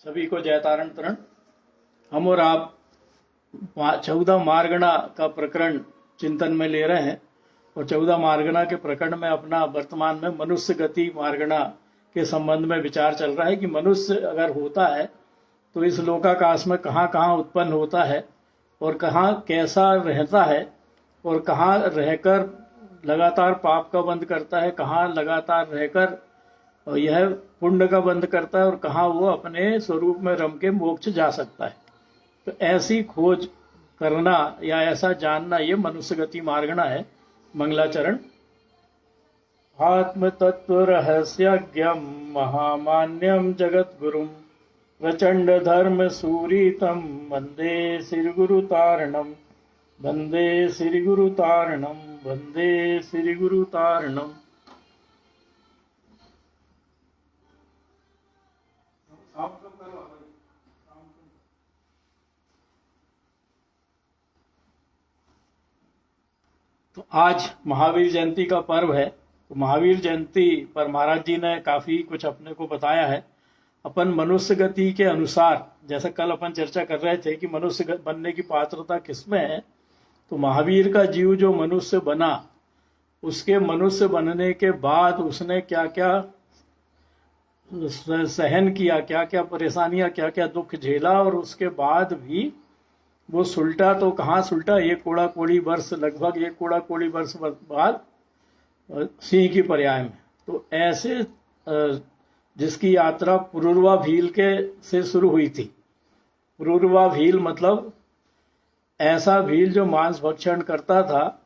सभी को जयतारण तरण। हम और आप 14 मार्गणा का प्रकरण चिंतन में ले रहे हैं और 14 मार्गणा के प्रकरण में अपना वर्तमान में मनुष्य गति मार्गणा के संबंध में विचार चल रहा है कि मनुष्य अगर होता है तो इस लोकाकाश में कहाँ कहाँ उत्पन्न होता है और कहाँ कैसा रहता है और कहाँ रहकर लगातार पाप का बंध करता है, कहाँ लगातार रहकर यह पुण्य का बंध करता है और कहाँ वो अपने स्वरूप में रम के मोक्ष जा सकता है। तो ऐसी खोज करना या ऐसा जानना ये मनुष्य गति मार्गणा है। मंगलाचरण। आत्म तत्व रहस्यज्ञम महामान्यम जगत गुरुम प्रचंड धर्म सूरीतम वंदे श्री गुरु तारणम वंदे श्री गुरु तारणम वंदे श्री गुरु तारणम। तो आज महावीर जयंती का पर्व है। तो महावीर जयंती पर महाराज जी ने काफी कुछ अपने को बताया है। अपन मनुष्य गति के अनुसार, जैसा कल अपन चर्चा कर रहे थे कि मनुष्य बनने की पात्रता किसमें है, तो महावीर का जीव जो मनुष्य बना, उसके मनुष्य बनने के बाद उसने क्या क्या सहन किया, क्या क्या परेशानियां, क्या क्या दुख झेला, और उसके बाद भी वो सुलटा तो कहाँ सुलटा, एक कोड़ा कोड़ी वर्ष, लगभग एक कोड़ा कोड़ी वर्ष बाद सिंह की पर्याय में। तो ऐसे जिसकी यात्रा पुरूरवा भील के से शुरू हुई थी। पुरूरवा भील मतलब ऐसा भील जो मांस भक्षण करता था,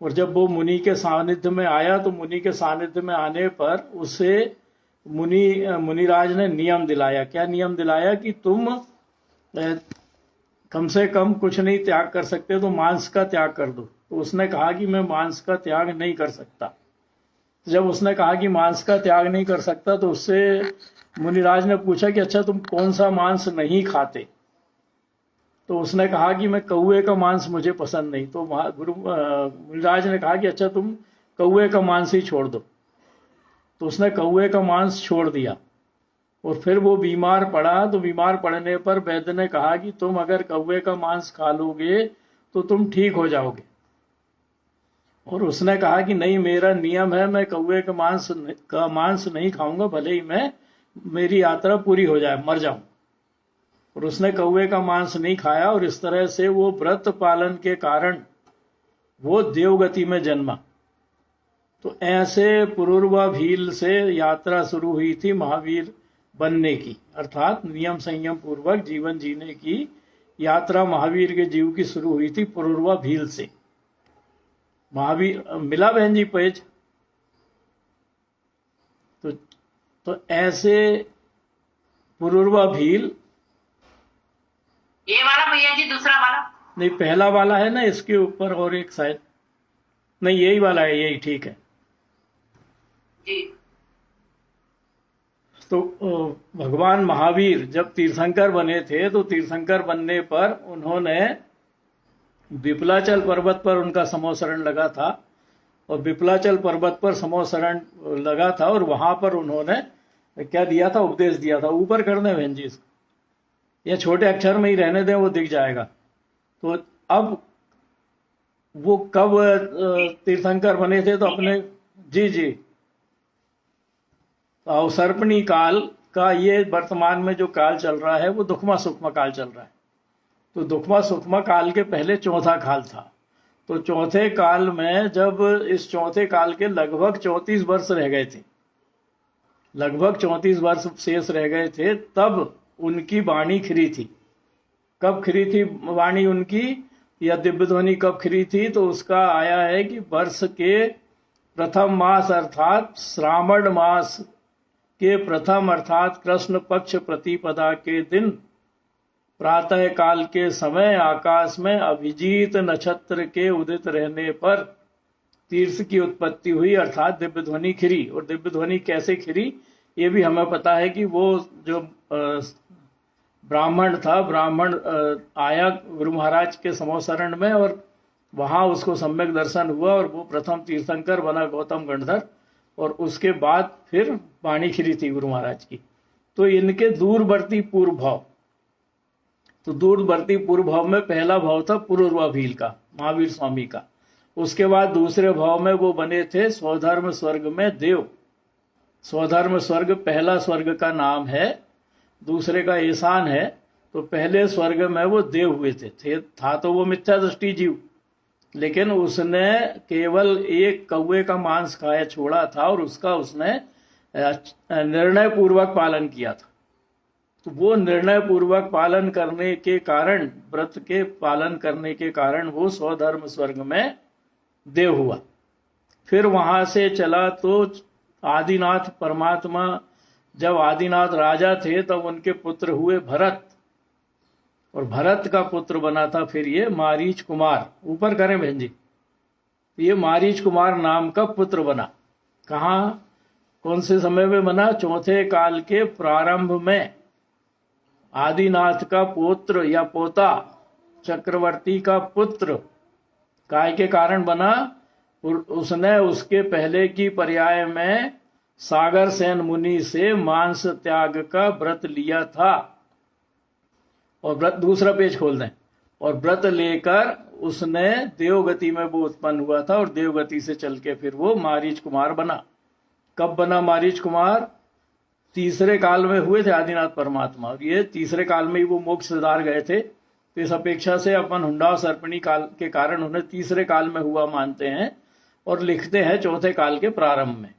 और जब वो मुनि के सानिध्य में आया तो मुनि के सानिध्य में आने पर उसे मुनिराज ने नियम दिलाया। क्या नियम दिलाया कि तुम कम से कम कुछ नहीं त्याग कर सकते तो मांस का त्याग कर दो। तो उसने कहा कि मैं मांस का त्याग नहीं कर सकता। जब उसने कहा कि मांस का त्याग नहीं कर सकता तो उससे मुनिराज ने पूछा कि अच्छा तुम कौन सा मांस नहीं खाते। तो उसने कहा कि मैं कौवे का मांस मुझे पसंद नहीं। तो मुनिराज ने कहा कि अच्छा तुम कौवे का मांस ही छोड़ दो। तो उसने कौवे का मांस छोड़ दिया और फिर वो बीमार पड़ा। तो बीमार पड़ने पर वैद्य ने कहा कि तुम अगर कौवे का मांस खा लोगे तो तुम ठीक हो जाओगे। और उसने कहा कि नहीं, मेरा नियम है, मैं कौवे का मांस नहीं खाऊंगा, भले ही मेरी यात्रा पूरी हो जाए, मर जाऊं। और उसने कौवे का मांस नहीं खाया और इस तरह से वो व्रत पालन के कारण वो देवगति में जन्मा। तो ऐसे पुरूरवा भील से यात्रा शुरू हुई थी महावीर बनने की, अर्थात नियम संयम पूर्वक जीवन जीने की यात्रा महावीर के जीव की शुरू हुई थी पुरूरवा भील से। महावीर मिला बहन जी पेज। तो ऐसे पुरूरवा भील, ये वाला भैया जी, दूसरा वाला नहीं, पहला वाला है ना, इसके ऊपर और एक शायद नहीं, यही वाला है, यही ठीक है जी। तो भगवान महावीर जब तीर्थंकर बने थे तो तीर्थंकर बनने पर उन्होंने विपलाचल पर्वत पर उनका समोसरण लगा था। और विपलाचल पर्वत पर समोसरण लगा था और वहां पर उन्होंने क्या दिया था, उपदेश दिया था। ऊपर कर दें बहन जी इसको, या छोटे अक्षर में ही रहने दें, वो दिख जाएगा। तो अब वो कब तीर्थंकर बने थे, तो अपने जी अवसर्पणी काल का ये वर्तमान में जो काल चल रहा है वो दुखमा सुखमा काल चल रहा है। तो दुखमा सुखमा काल के पहले चौथा काल था। तो चौथे काल में जब इस चौथे काल के लगभग 34 वर्ष रह गए थे, लगभग 34 वर्ष शेष रह गए थे, तब उनकी वाणी खिरी थी। कब खिरी थी वाणी उनकी, या दिव्य ध्वनि कब खिरी थी, तो उसका आया है कि वर्ष के प्रथम मास अर्थात श्रावण मास के प्रथम अर्थात कृष्ण पक्ष प्रतिपदा के दिन प्रातः काल के समय आकाश में अभिजीत नक्षत्र के उदित रहने पर तीर्थ की उत्पत्ति हुई, अर्थात दिव्य ध्वनि खिरी। और दिव्य ध्वनि कैसे खिरी ये भी हमें पता है कि वो जो ब्राह्मण था, ब्राह्मण आया गुरु महाराज के समोसरण में और वहां उसको सम्यक दर्शन हुआ और वो प्रथम तीर्थंकर बना गौतम गणधर। और उसके बाद फिर वाणी खिरी थी गुरु महाराज की। तो इनके दूरवर्ती पूर्व भाव, तो दूरवर्ती पूर्व भाव में पहला भाव था पूर्वाभिल का, महावीर स्वामी का। उसके बाद दूसरे भाव में वो बने थे स्वधर्म स्वर्ग में देव। स्वधर्म स्वर्ग पहला स्वर्ग का नाम है, दूसरे का ईशान है। तो पहले स्वर्ग में वो देव हुए थे था तो वो मिथ्या दृष्टि जीव, लेकिन उसने केवल एक कौवे का मांस खाया छोड़ा था और उसका उसने निर्णय पूर्वक पालन किया था। तो वो निर्णय पूर्वक पालन करने के कारण, व्रत के पालन करने के कारण वो स्वधर्म स्वर्ग में देव हुआ। फिर वहां से चला तो आदिनाथ परमात्मा, जब आदिनाथ राजा थे तब उनके पुत्र हुए भरत, और भरत का पुत्र बना था फिर ये मारीच कुमार। ऊपर करें बहन जी, ये मारीच कुमार नाम का पुत्र बना। कहाँ, कौन से समय में बना? चौथे काल के प्रारंभ में। आदिनाथ का पुत्र या पोता, चक्रवर्ती का पुत्र काय के कारण बना? उसने उसके पहले की पर्याय में सागर सेन मुनि से मांस त्याग का व्रत लिया था। और व्रत, दूसरा पेज खोल दें, और व्रत लेकर उसने देवगति में वो उत्पन्न हुआ था, और देवगति से चल के फिर वो मारीच कुमार बना। कब बना मारीच कुमार? तीसरे काल में हुए थे आदिनाथ परमात्मा, और ये तीसरे काल में ही वो मोक्ष सिधार गए थे। तो इस अपेक्षा से अपन हुंडाव सर्पणी काल के कारण उन्हें तीसरे काल में हुआ मानते हैं और लिखते हैं चौथे काल के प्रारंभ में।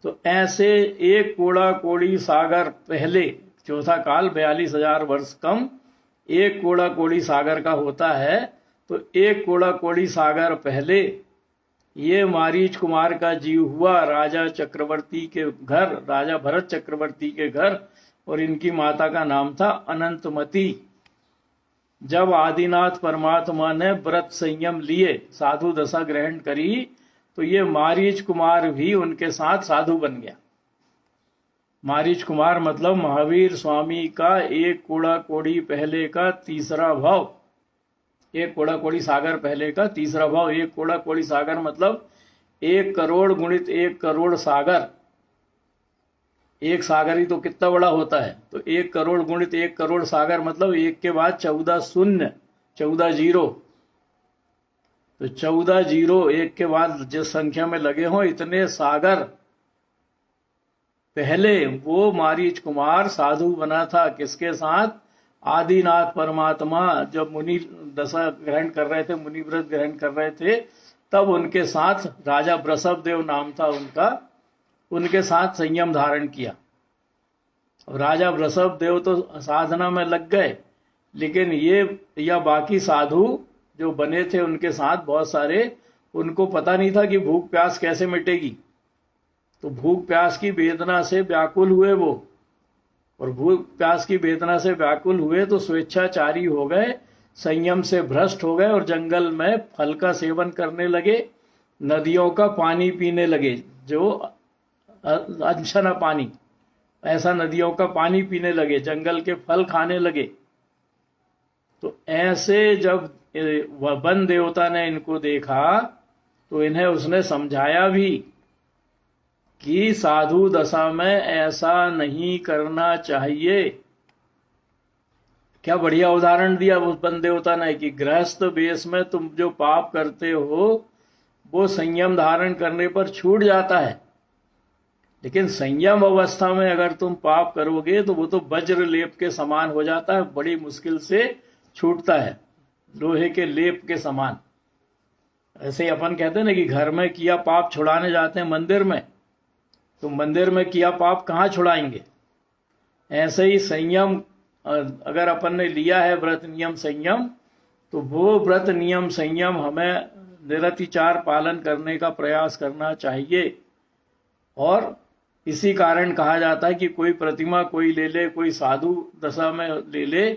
तो ऐसे एक कोड़ा कोड़ी सागर पहले, चौथा काल 42,000 वर्ष कम एक कोड़ा कोड़ी सागर का होता है। तो एक कोड़ा कोड़ी सागर पहले ये मारीच कुमार का जीव हुआ राजा चक्रवर्ती के घर, राजा भरत चक्रवर्ती के घर, और इनकी माता का नाम था अनंतमती। जब आदिनाथ परमात्मा ने व्रत संयम लिए, साधु दशा ग्रहण करी, तो ये मारीच कुमार भी उनके साथ साधु बन गया। मारीच कुमार मतलब महावीर स्वामी का एक कोड़ा कोड़ी पहले का तीसरा भाव, एक कोड़ा कोड़ी सागर पहले का तीसरा भाव। एक कोड़ा कोड़ी सागर मतलब 1 करोड़ गुणित 1 करोड़ सागर। एक सागर ही तो कितना बड़ा होता है, तो 1 करोड़ गुणित 1 करोड़ सागर मतलब एक के बाद 14 शून्य, 14 जीरो। तो 14 जीरो एक के बाद जिस संख्या में लगे हों इतने सागर पहले वो मारीच कुमार साधु बना था। किसके साथ? आदिनाथ परमात्मा जब मुनि दशा ग्रहण कर रहे थे, मुनि व्रत ग्रहण कर रहे थे, तब उनके साथ राजा वृषभ देव नाम था उनका, उनके साथ संयम धारण किया। राजा वृषभ देव तो साधना में लग गए, लेकिन ये या बाकी साधु जो बने थे उनके साथ बहुत सारे, उनको पता नहीं था कि भूख प्यास कैसे मिटेगी। तो भूख प्यास की वेदना से व्याकुल हुए वो, और भूख प्यास की वेदना से व्याकुल हुए तो स्वेच्छाचारी हो गए, संयम से भ्रष्ट हो गए और जंगल में फल का सेवन करने लगे, नदियों का पानी पीने लगे, जो अनछना पानी, ऐसा नदियों का पानी पीने लगे, जंगल के फल खाने लगे। तो ऐसे जब वन देवता ने इनको देखा तो इन्हें उसने समझाया भी कि साधु दशा में ऐसा नहीं करना चाहिए। क्या बढ़िया उदाहरण दिया उस वन देवता ने कि गृहस्थ वेश में तुम जो पाप करते हो वो संयम धारण करने पर छूट जाता है, लेकिन संयम अवस्था में अगर तुम पाप करोगे तो वो तो वज्र लेप के समान हो जाता है, बड़ी मुश्किल से छूटता है, लोहे के लेप के समान। ऐसे ही अपन कहते हैं ना कि घर में किया पाप छुड़ाने जाते हैं मंदिर में, तो मंदिर में किया पाप कहाँ छुड़ाएंगे। ऐसे ही संयम अगर अपन ने लिया है, व्रत नियम संयम, तो वो व्रत नियम संयम हमें निरतिचार पालन करने का प्रयास करना चाहिए। और इसी कारण कहा जाता है कि कोई प्रतिमा कोई ले ले, कोई साधु दशा में ले ले,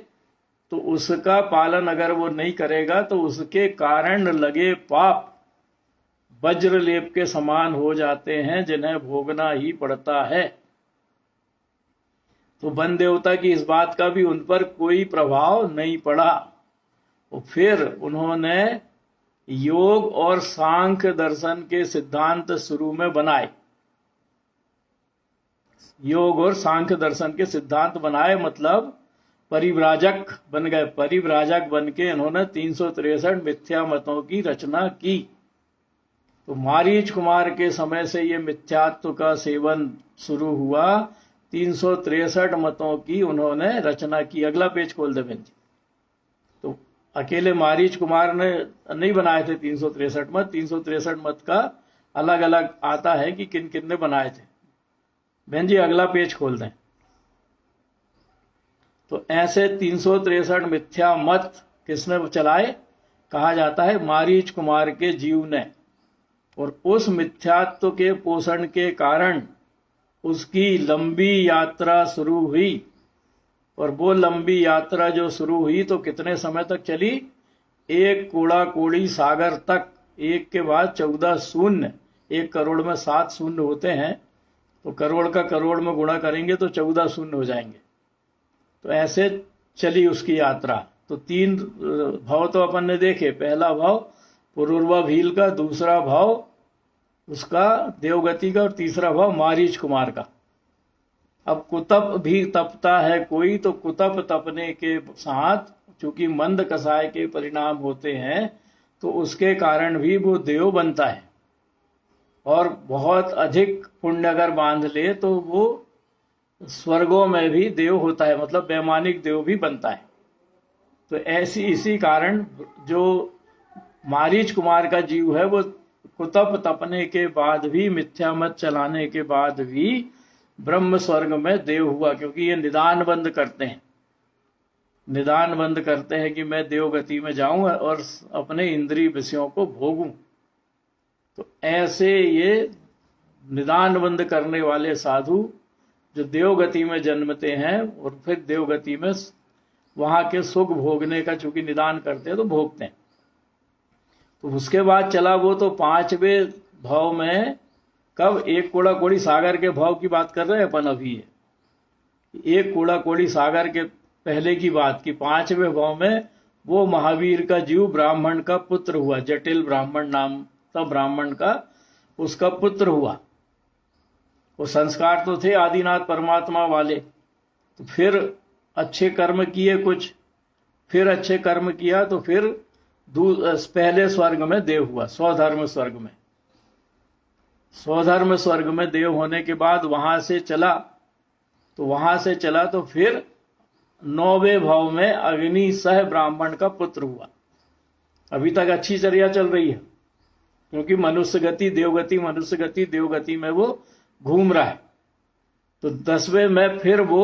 तो उसका पालन अगर वो नहीं करेगा तो उसके कारण लगे पाप वज्र लेप के समान हो जाते हैं, जिन्हें भोगना ही पड़ता है। तो वन देवता की इस बात का भी उन पर कोई प्रभाव नहीं पड़ा। तो फिर उन्होंने योग और सांख्य दर्शन के सिद्धांत शुरू में बनाए। योग और सांख्य दर्शन के सिद्धांत बनाए, मतलब परिव्राजक बन गए। परिव्राजक बन के इन्होंने 363 मिथ्या मतों की रचना की। तो मारीच कुमार के समय से ये मिथ्यात्व का सेवन शुरू हुआ। 363 मतों की उन्होंने रचना की। अगला पेज खोल दे बहन जी। तो अकेले मारीच कुमार ने नहीं बनाए थे 363 मत। 363 मत का अलग अलग आता है कि किन किन ने बनाए थे। बहन जी अगला पेज खोल दें। तो ऐसे 363 मिथ्या मत किसने चलाए? कहा जाता है मारीच कुमार के जीव ने। और उस मिथ्यात्व के पोषण के कारण उसकी लंबी यात्रा शुरू हुई। और वो लंबी यात्रा जो शुरू हुई तो कितने समय तक चली? एक कूड़ा कोड़ी सागर तक। एक के बाद 14 शून्य। 1 करोड़ में 7 शून्य होते हैं, तो करोड़ का करोड़ में गुणा करेंगे तो 14 शून्य हो जाएंगे। तो ऐसे चली उसकी यात्रा। तो 3 भाव तो अपन ने देखे। पहला भाव पुरूरवा भील का, दूसरा भाव उसका देवगति का, और तीसरा भाव मारीच कुमार का। अब कुतप भी तपता है कोई, तो कुतप तपने के साथ चूंकि मंद कसाय के परिणाम होते हैं, तो उसके कारण भी वो देव बनता है। और बहुत अधिक पुण्य अगर बांध ले तो वो स्वर्गों में भी देव होता है, मतलब वैमानिक देव भी बनता है। तो ऐसी इसी कारण जो मारीच कुमार का जीव है वो कुतप तपने के बाद भी, मिथ्या मत चलाने के बाद भी ब्रह्म स्वर्ग में देव हुआ। क्योंकि ये निदान बंद करते हैं। निदान बंद करते हैं कि मैं देवगति में जाऊं और अपने इंद्रिय विषयों को भोगूं। तो ऐसे ये निदान बंद करने वाले साधु जो देवगति में जन्मते हैं और फिर देवगति में वहां के सुख भोगने का चूंकि निदान करते हैं तो भोगते हैं। तो उसके बाद चला वो तो 5वें भाव में। कब? एक कूड़ा कोड़ी सागर के भाव की बात कर रहे हैं अपन अभी। एक कूड़ा कोड़ी सागर के पहले की बात की 5वें भाव में वो महावीर का जीव ब्राह्मण का पुत्र हुआ। जटिल ब्राह्मण नाम था ब्राह्मण का, उसका पुत्र हुआ। वो संस्कार तो थे आदिनाथ परमात्मा वाले। तो फिर अच्छे कर्म किए कुछ, फिर अच्छे कर्म किया तो फिर पहले स्वर्ग में देव हुआ, स्वधर्म स्वर्ग में। स्वधर्म स्वर्ग में देव होने के बाद वहां से चला। तो वहां से चला तो फिर 9वें भाव में अग्नि सह ब्राह्मण का पुत्र हुआ। अभी तक अच्छी चर्या चल रही है, क्योंकि मनुष्य गति देवगति, मनुष्य गति देवगति में वो घूम रहा है। तो 10वें में फिर वो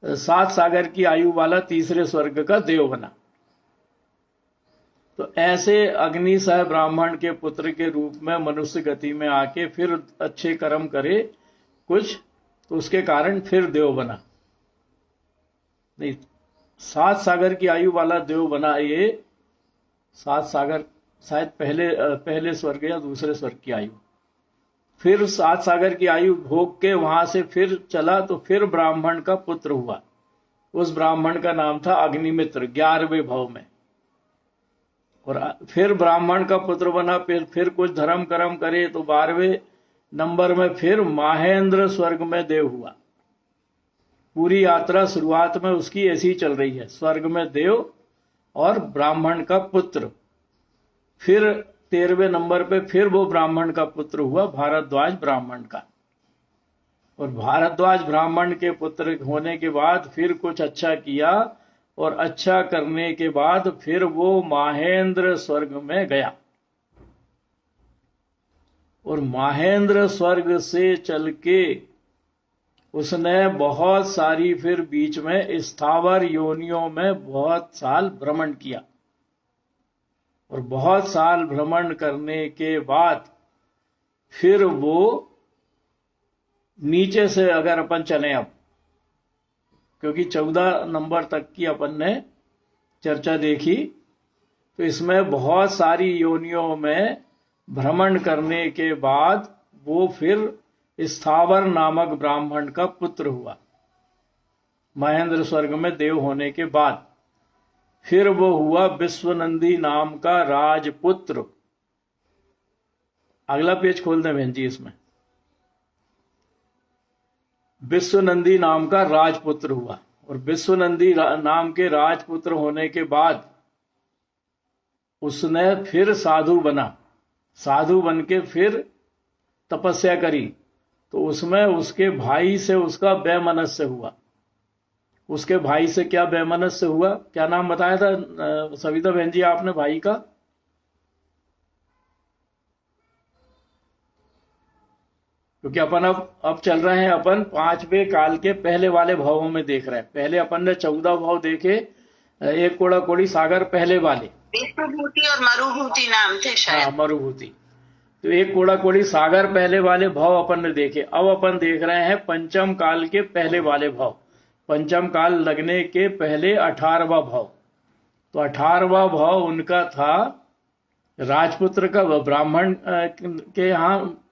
7 सागर की आयु वाला तीसरे स्वर्ग का देव बना। तो ऐसे अग्नि सह ब्राह्मण के पुत्र के रूप में मनुष्य गति में आके फिर अच्छे कर्म करे कुछ, तो उसके कारण फिर देव बना। नहीं, 7 सागर की आयु वाला देव बना। ये 7 सागर शायद पहले स्वर्ग या दूसरे स्वर्ग की आयु। फिर 7 सागर की आयु भोग के वहां से फिर चला तो फिर ब्राह्मण का पुत्र हुआ। उस ब्राह्मण का नाम था अग्निमित्र 11वें भाव में। और फिर ब्राह्मण का पुत्र बना। फिर कुछ धर्म कर्म करे तो 12वें नंबर में फिर माहेंद्र स्वर्ग में देव हुआ। पूरी यात्रा शुरुआत में उसकी ऐसी ही चल रही है, स्वर्ग में देव और ब्राह्मण का पुत्र। फिर 13वें नंबर पे फिर वो ब्राह्मण का पुत्र हुआ, भारद्वाज ब्राह्मण का। और भारद्वाज ब्राह्मण के पुत्र होने के बाद फिर कुछ अच्छा किया, और अच्छा करने के बाद फिर वो माहेंद्र स्वर्ग में गया। और माहेंद्र स्वर्ग से चल के उसने बहुत सारी फिर बीच में स्थावर योनियों में बहुत साल भ्रमण किया। और बहुत साल भ्रमण करने के बाद फिर वो नीचे से अगर अपन चले, अब क्योंकि 14 नंबर तक की अपन ने चर्चा देखी, तो इसमें बहुत सारी योनियों में भ्रमण करने के बाद वो फिर स्थावर नामक ब्राह्मण का पुत्र हुआ। महेंद्र स्वर्ग में देव होने के बाद फिर वो हुआ विश्वनंदी नाम का राजपुत्र। अगला पेज खोल दें बहन जी। इसमें विश्वनंदी नाम का राजपुत्र हुआ। और विश्वनंदी नाम के राजपुत्र होने के बाद उसने फिर साधु बना, साधु बन के फिर तपस्या करी। तो उसमें उसके भाई से उसका वैमनस्य हुआ। उसके भाई से क्या वैमनस्य हुआ, क्या नाम बताया था सविता बहन जी आपने भाई का? क्योंकि अपन अब चल रहे हैं, अपन 5वें काल के पहले वाले भावों में देख रहे हैं। पहले अपन ने 14 भाव देखे, एक कोड़ा कोड़ी सागर पहले वाले, विश्वभूति और मरुभूति नाम थे शायद। हाँ, मरुभूति। तो एक कोड़ा कोड़ी सागर पहले वाले भाव अपन ने देखे। अब अपन देख रहे हैं पंचम काल के पहले वाले भाव। पंचम काल लगने के पहले 18वां भाव। तो 18वां भाव उनका था राजपुत्र का, ब्राह्मण के यहाँ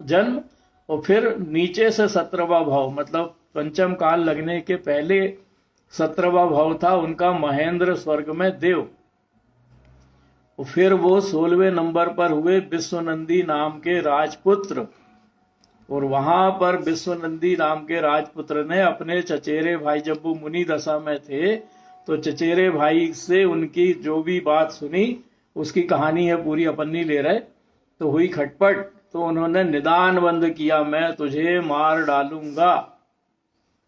जन्म। और फिर नीचे से 17वां भाव, मतलब पंचम काल लगने के पहले 17वां भाव था उनका महेंद्र स्वर्ग में देव। और फिर वो 16वें नंबर पर हुए विश्वनंदी नाम के राजपुत्र। और वहां पर विश्वनंदी नाम के राजपुत्र ने अपने चचेरे भाई, जब वो मुनि दशा में थे तो चचेरे भाई से उनकी जो भी बात सुनी, उसकी कहानी है पूरी, अपन नहीं ले रहे। तो हुई खटपट, तो उन्होंने निदान बंद किया, मैं तुझे मार डालूंगा।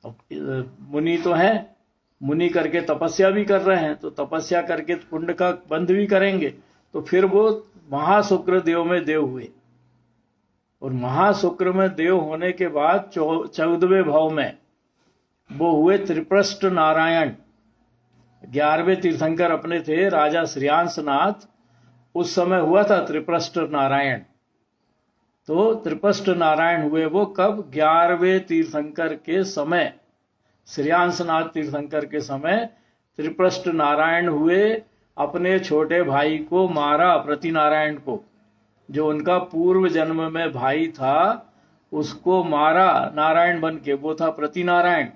मुनि तो है, मुनि करके तपस्या भी कर रहे हैं, तो तपस्या करके कुंड का बंद भी करेंगे। तो फिर वो महाशुक्र देव में देव हुए। और महाशुक्र में देव होने के बाद 14वें भाव में वो हुए त्रिप्रष्ट नारायण। 11वें तीर्थंकर अपने थे राजा श्रेयांसनाथ, उस समय हुआ था त्रिप्रष्ट नारायण। तो त्रिप्रष्ट नारायण हुए वो कब? 11वें तीर्थंकर के समय, श्रेयांसनाथ तीर्थंकर के समय त्रिप्रष्ट नारायण हुए। अपने छोटे भाई को मारा, प्रतिनारायण को, जो उनका पूर्व जन्म में भाई था उसको मारा नारायण बन के, वो था प्रतिनारायण।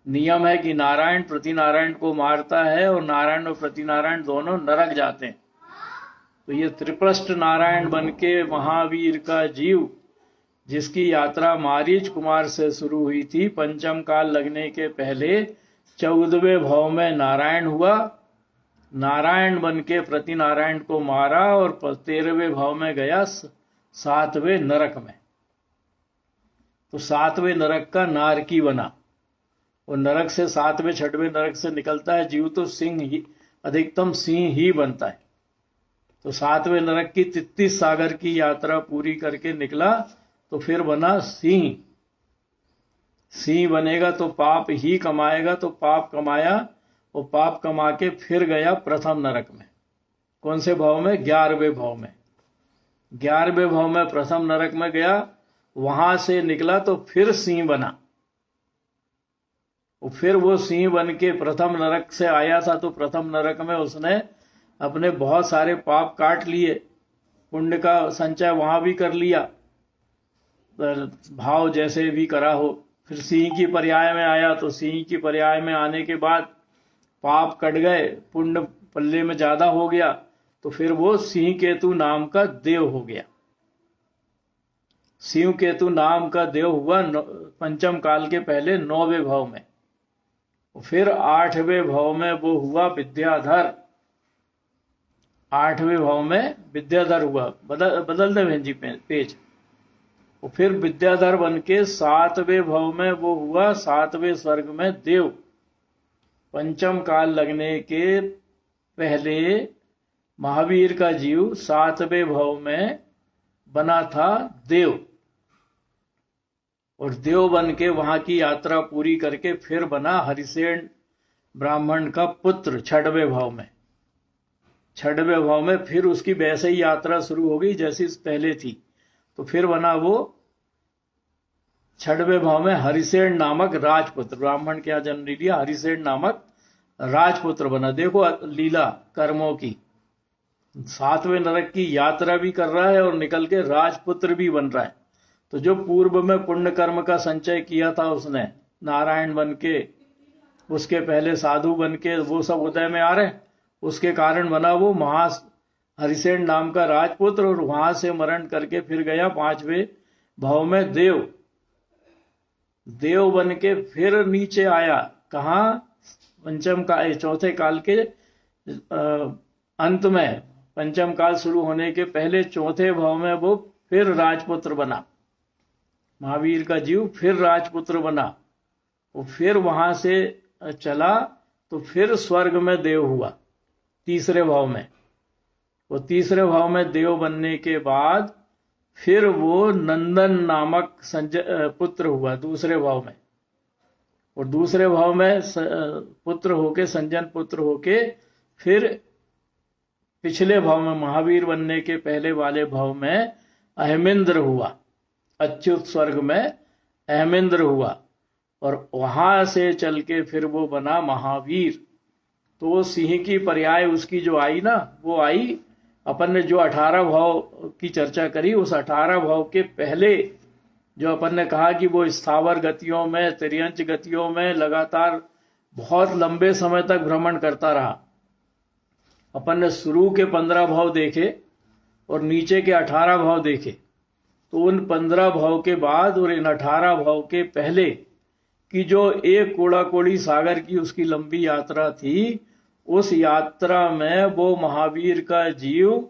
नियम है कि नारायण प्रतिनारायण को मारता है और नारायण और प्रतिनारायण दोनों नरक जाते हैं। तो ये त्रिप्रष्ट नारायण बन के महावीर का जीव, जिसकी यात्रा मारीच कुमार से शुरू हुई थी, पंचम काल लगने के पहले 14वें भाव में नारायण हुआ। नारायण बन के प्रतिनारायण को मारा और 13वें भाव में गया 7वें नरक में। तो 7वें नरक का नारकी बना। और नरक से 7वें 6वें नरक से निकलता है जीव तो सिंह ही, अधिकतम सिंह ही बनता है। तो 7वें नरक की 33 सागर की यात्रा पूरी करके निकला, तो फिर बना सिंह। सिंह बनेगा तो पाप ही कमाएगा, तो पाप कमाया और पाप कमा के फिर गया प्रथम नरक में। कौन से भाव में? 11वें भाव में। 11वें भाव में प्रथम नरक में गया, वहां से निकला तो फिर सिंह बना। और फिर वो सिंह बन के प्रथम नरक से आया था, तो प्रथम नरक में उसने अपने बहुत सारे पाप काट लिए, पुण्य का संचय वहां भी कर लिया, भाव जैसे भी करा हो। फिर सिंह की पर्याय में आया, तो सिंह की पर्याय में आने के बाद पाप कट गए, पुण्य पल्ले में ज्यादा हो गया, तो फिर वो सिंह केतु नाम का देव हो गया। सिंह केतु नाम का देव हुआ पंचम काल के पहले 9वें भाव में। फिर 8वें भाव में वो हुआ विद्याधर। 8वें भाव में विद्याधर हुआ। बदल दे बहन जी पेज। और फिर विद्याधर बन के 7वें भाव में वो हुआ 7वें स्वर्ग में देव। पंचम काल लगने के पहले महावीर का जीव 7वें भाव में बना था देव। और देव बन के वहां की यात्रा पूरी करके फिर बना हरिसेन ब्राह्मण का पुत्र 6वें भाव में। 6वें भाव में फिर उसकी वैसे ही यात्रा शुरू हो गई जैसी पहले थी। तो फिर बना वो 6वें भाव में हरिसेन नामक राजपुत्र, ब्राह्मण के यहाँ जन्म लिया, हरिसेन नामक राजपुत्र बना। देखो लीला कर्मों की, 7वें नरक की यात्रा भी कर रहा है और निकल के राजपुत्र भी बन रहा है। तो जो पूर्व में पुण्य कर्म का संचय किया था उसने, नारायण बन के, उसके पहले साधु बन के, वो सब उदय में आ रहे, उसके कारण बना वो हरिसेन नाम का राजपुत्र। और वहां से मरण करके फिर गया 5वें भाव में देव। देव बन के फिर नीचे आया। कहाँ? पंचम का चौथे काल के अंत में, पंचम काल शुरू होने के पहले चौथे भाव में वो फिर राजपुत्र बना। महावीर का जीव फिर राजपुत्र बना। वो फिर वहां से चला तो फिर स्वर्ग में देव हुआ तीसरे भाव में। वो तीसरे भाव में देव बनने के बाद फिर वो नंदन नामक पुत्र हुआ दूसरे भाव में। और दूसरे भाव में पुत्र होके, संजन पुत्र होके, फिर पिछले भाव में महावीर बनने के पहले वाले भाव में अहमेंद्र हुआ। अच्युत स्वर्ग में अहमेंद्र हुआ और वहां से चल के फिर वो बना महावीर। तो सिंह की पर्याय उसकी जो आई ना, वो आई अपन ने जो 18 भाव की चर्चा करी, उस 18 भाव के पहले जो अपन ने कहा कि वो स्थावर गतियों में, तिर्यंच गतियों में लगातार बहुत लंबे समय तक भ्रमण करता रहा। अपन ने शुरू के 15 भाव देखे और नीचे के 18 भाव देखे। तो उन 15 भाव के बाद और इन 18 भाव के पहले की जो एक कोड़ा कोड़ी सागर की उसकी लंबी यात्रा थी, उस यात्रा में वो महावीर का जीव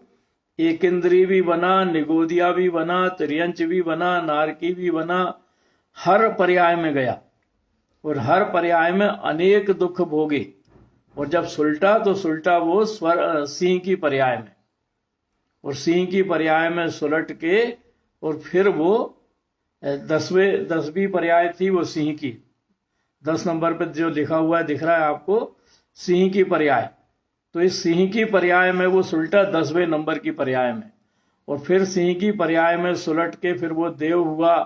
एकेंद्री भी बना, निगोदिया भी बना, तिर्यंच भी बना, नारकी भी बना, हर पर्याय में गया और हर पर्याय में अनेक दुख भोगे। और जब सुलटा तो सुलटा वो सिंह की पर्याय में, और सिंह की पर्याय में सुलट के और फिर वो 10वीं पर्याय थी वो सिंह की। 10 नंबर पर जो लिखा हुआ है दिख रहा है आपको, सिंह की पर्याय। तो इस सिंह की पर्याय में वो सुलटा 10वें नंबर की पर्याय में, और फिर सिंह की पर्याय में सुलट के फिर वो देव हुआ,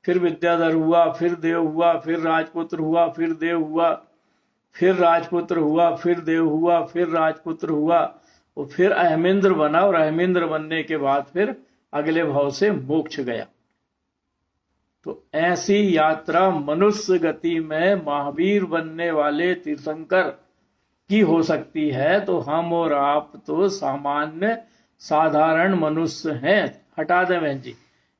फिर विद्याधर हुआ, फिर देव हुआ, फिर राजपुत्र हुआ, फिर देव हुआ, फिर राजपुत्र हुआ, फिर देव हुआ, फिर राजपुत्र हुआ, और फिर अहमेंद्र बना। और अहमेंद्र बनने के बाद फिर अगले भाव से मोक्ष गया। तो ऐसी यात्रा मनुष्य गति में महावीर बनने वाले तीर्थंकर की हो सकती है। तो हम और आप तो सामान्य साधारण मनुष्य हैं। हटा दें बहन जी,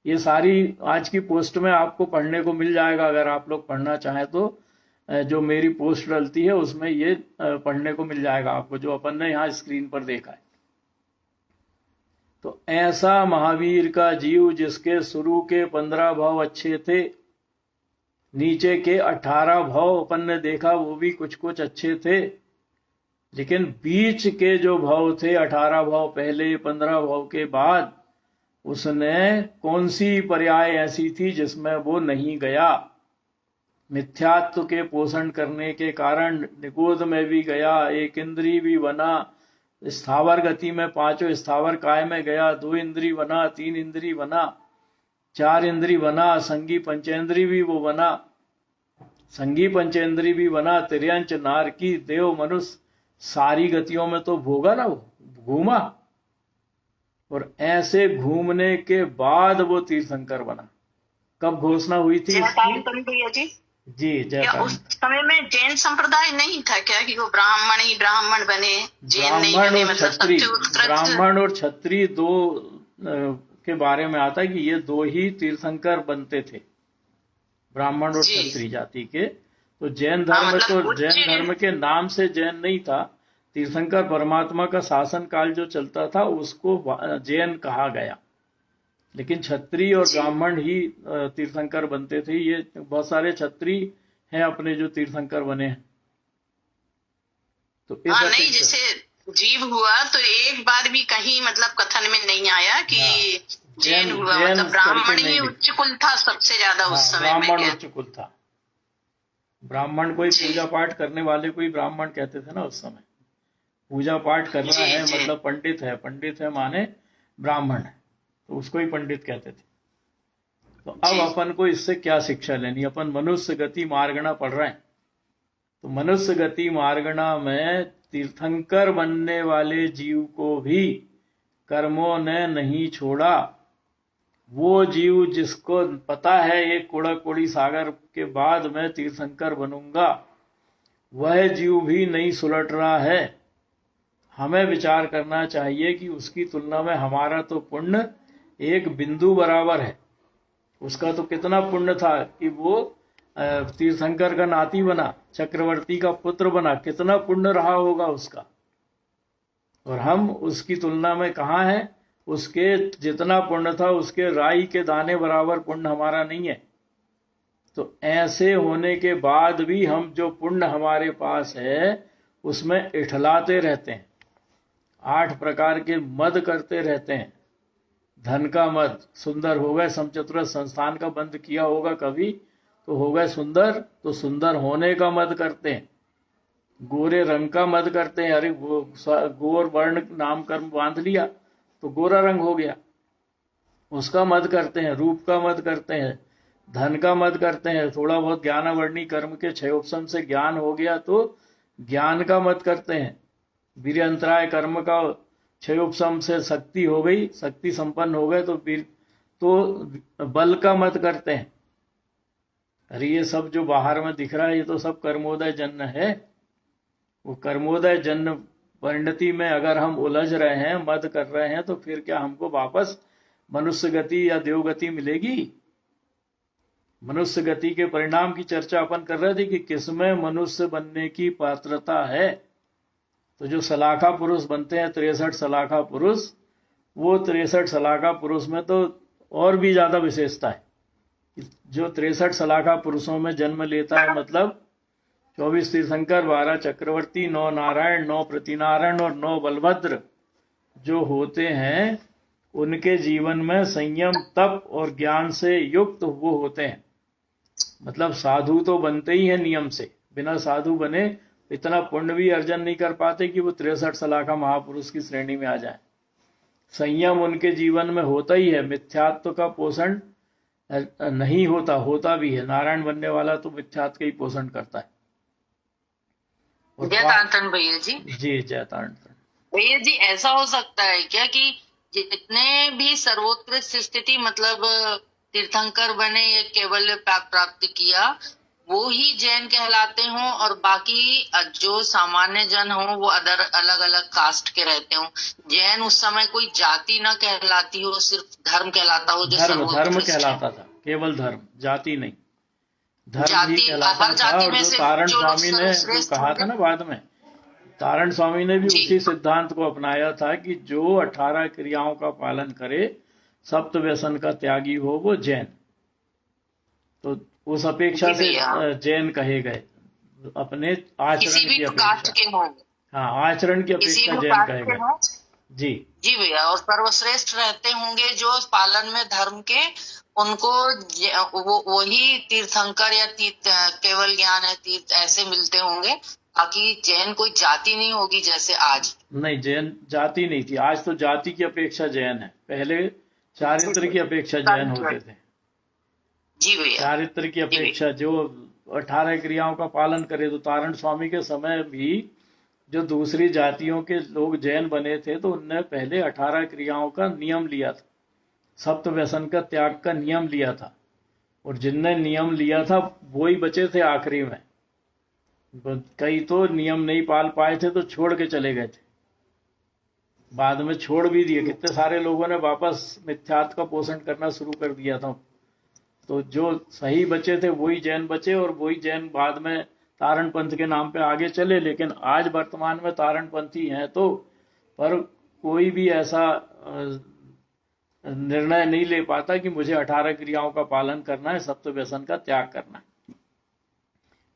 ये सारी आज की पोस्ट में आपको पढ़ने को मिल जाएगा। अगर आप लोग पढ़ना चाहें तो जो मेरी पोस्ट डलती है उसमें ये पढ़ने को मिल जाएगा आपको, जो अपन ने यहाँ स्क्रीन पर देखा है। तो ऐसा महावीर का जीव जिसके शुरू के 15 भाव अच्छे थे, नीचे के 18 भाव अपन ने देखा वो भी कुछ कुछ अच्छे थे, लेकिन बीच के जो भाव थे 18 भाव पहले 15 भाव के बाद, उसने कौन सी पर्याय ऐसी थी जिसमें वो नहीं गया। मिथ्यात्व के पोषण करने के कारण निगोद में भी गया, एक इंद्री भी बना, स्थावर गति में 5 स्थावर काय में गया, 2 इंद्री बना, 3 इंद्री बना, 4 इंद्री बना, संगी पंचेंद्री भी वो बना, संगी पंचेंद्री भी बना, तिर्यंच, नारकी, देव, मनुष्य, सारी गतियों में तो भोगा ना, वो घूमा। और ऐसे घूमने के बाद वो तीर्थंकर बना। कब घोषणा हुई थी इसकी? जी क्या उस समय में जैन संप्रदाय नहीं था क्या कि वो ब्राह्मण ही ब्राह्मण बने, जैन नहीं बने? मतलब सबसे उत्कृष्ट ब्राह्मण और क्षत्रिय दो के बारे में आता है कि ये 2 ही तीर्थंकर बनते थे, ब्राह्मण और क्षत्रिय जाति के। तो जैन धर्म मतलब तो जैन धर्म के नाम से जैन नहीं था। तीर्थंकर परमात्मा का शासन काल जो चलता था उसको जैन कहा गया, लेकिन क्षत्रिय और ब्राह्मण ही तीर्थंकर बनते थे। ये बहुत सारे क्षत्रिय हैं अपने जो तीर्थंकर बने हैं। तो नहीं, जैसे जीव हुआ तो एक बार भी कहीं मतलब कथन में नहीं आया कि जैन हुआ। मतलब ब्राह्मण ही उच्च कुल था सबसे ज्यादा उस समय में। ब्राह्मण उच्च कुल था। ब्राह्मण कोई पूजा पाठ करने वाले कोई ब्राह्मण कहते थे ना उस समय। पूजा पाठ करना है मतलब पंडित है, पंडित है माने ब्राह्मण है, तो उसको ही पंडित कहते थे। तो अब अपन को इससे क्या शिक्षा लेनी? अपन मनुष्य गति मार्गणा पढ़ रहे हैं। तो मनुष्य गति मार्गणा में तीर्थंकर बनने वाले जीव को भी कर्मों ने नहीं छोड़ा। वो जीव जिसको पता है एक कोड़ा कोड़ी सागर के बाद मैं तीर्थंकर बनूंगा, वह जीव भी नहीं सुलट रहा है। हमें विचार करना चाहिए कि उसकी तुलना में हमारा तो पुण्य एक बिंदु बराबर है। उसका तो कितना पुण्य था कि वो तीर्थंकर का नाती बना, चक्रवर्ती का पुत्र बना, कितना पुण्य रहा होगा उसका। और हम उसकी तुलना में कहाँ हैं? उसके जितना पुण्य था उसके राई के दाने बराबर पुण्य हमारा नहीं है। तो ऐसे होने के बाद भी हम जो पुण्य हमारे पास है उसमें इठलाते रहते हैं, 8 प्रकार के मद करते रहते हैं। धन का मद, सुंदर हो गए, समचतुरस्र संस्थान का बंद किया होगा कभी तो हो गए सुंदर, तो सुंदर होने का मद करते हैं। गोरे रंग का मद करते हैं, अरे गोर वर्ण नाम कर्म बांध लिया तो गोरा रंग हो गया, उसका मद करते हैं। रूप का मद करते हैं, धन का मद करते हैं। थोड़ा बहुत ज्ञानावर्णी कर्म के 6 उपसम से ज्ञान हो गया तो ज्ञान का मद करते हैं। वीर्यंतराय कर्म का 6 उपसम से शक्ति हो गई, शक्ति संपन्न हो गए तो बल का मद करते हैं। अरे ये सब जो बाहर में दिख रहा है ये तो सब कर्मोदय जन्म है। वो कर्मोदय जन्म परिणति में अगर हम उलझ रहे हैं, मद कर रहे हैं, तो फिर क्या हमको वापस मनुष्य गति या देव गति मिलेगी? मनुष्य गति के परिणाम की चर्चा अपन कर रहे थे कि किसमें मनुष्य बनने की पात्रता है। तो जो सलाखा पुरुष बनते हैं, 63 सलाखा पुरुष, वो 63 सलाखा पुरुष में तो और भी ज्यादा विशेषता है। जो 63 सलाखा पुरुषों में जन्म लेता है, मतलब 24 तीर्थंकर, 12 चक्रवर्ती, 9 नारायण, 9 प्रतिनारायण और 9 बलभद्र जो होते हैं, उनके जीवन में संयम, तप और ज्ञान से युक्त वो होते हैं। मतलब साधु तो बनते ही है नियम से, बिना साधु बने इतना पुण्य भी अर्जन नहीं कर पाते कि वो 63 सलाखा महापुरुष की श्रेणी में आ जाए। संयम उनके जीवन में होता ही है, मिथ्यात्व का पोषण नहीं होता, होता भी है। नारायण बनने वाला तो मिथ्यात्व का ही पोषण करता है। जयतांतन भैया जी। जी जयतांतन भैया जी, ऐसा हो सकता है क्या कि जितने भी सर्वोत्कृष्ट स्थिति मतलब तीर्थंकर बने या केवल प्राप्त किया, वो ही जैन कहलाते हों और बाकी जो सामान्य जन हो वो अलग अलग कास्ट के रहते हों? जैन उस समय कोई जाति ना कहलाती हो, सिर्फ धर्म कहलाता हो जो धर्म कहलाता था, केवल धर्म, जाति नहीं, धर्म जाति ही कहलाता था। और जो तारण स्वामी ने जो कहा था ना बाद में, तारण स्वामी ने भी उसी सिद्धांत को अपनाया था कि जो 18 क्रियाओं का पालन करे, सप्त व्यसन का त्यागी हो, वो जैन। तो उस अपेक्षा से जैन कहे गए, अपने आचरण की अपेक्षा। हाँ, आचरण की अपेक्षा जैन कहे गए। जी जी भैया, और सर्वश्रेष्ठ रहते होंगे जो पालन में धर्म के, उनको वही तीर्थंकर या केवल ज्ञान है तीर्थ ऐसे मिलते होंगे। बाकी जैन कोई जाति नहीं होगी जैसे आज। नहीं, जैन जाति नहीं थी, आज तो जाति की अपेक्षा जैन है। पहले चारित्र की अपेक्षा जैन होते थे। जी भैया, चारित्र की अपेक्षा जो 18 क्रियाओं का पालन करे। तो तारण स्वामी के समय भी जो दूसरी जातियों के लोग जैन बने थे तो उनने पहले 18 क्रियाओं का नियम लिया था, सप्त व्यसन का त्याग का नियम लिया था। और जिनने नियम लिया था वो ही बचे थे आखिरी में। कई तो नियम नहीं पाल पाए थे तो छोड़ के चले गए थे, बाद में छोड़ भी दिए। कितने सारे लोगों ने वापस मिथ्यात्व का पोषण करना शुरू कर दिया था। तो जो सही बचे थे वही जैन बचे, और वही जैन बाद में तारण पंथ के नाम पे आगे चले। लेकिन आज वर्तमान में तारण पंथी हैं तो, पर कोई भी ऐसा निर्णय नहीं ले पाता कि मुझे 18 क्रियाओं का पालन करना है, सप्त व्यसन का त्याग करना है।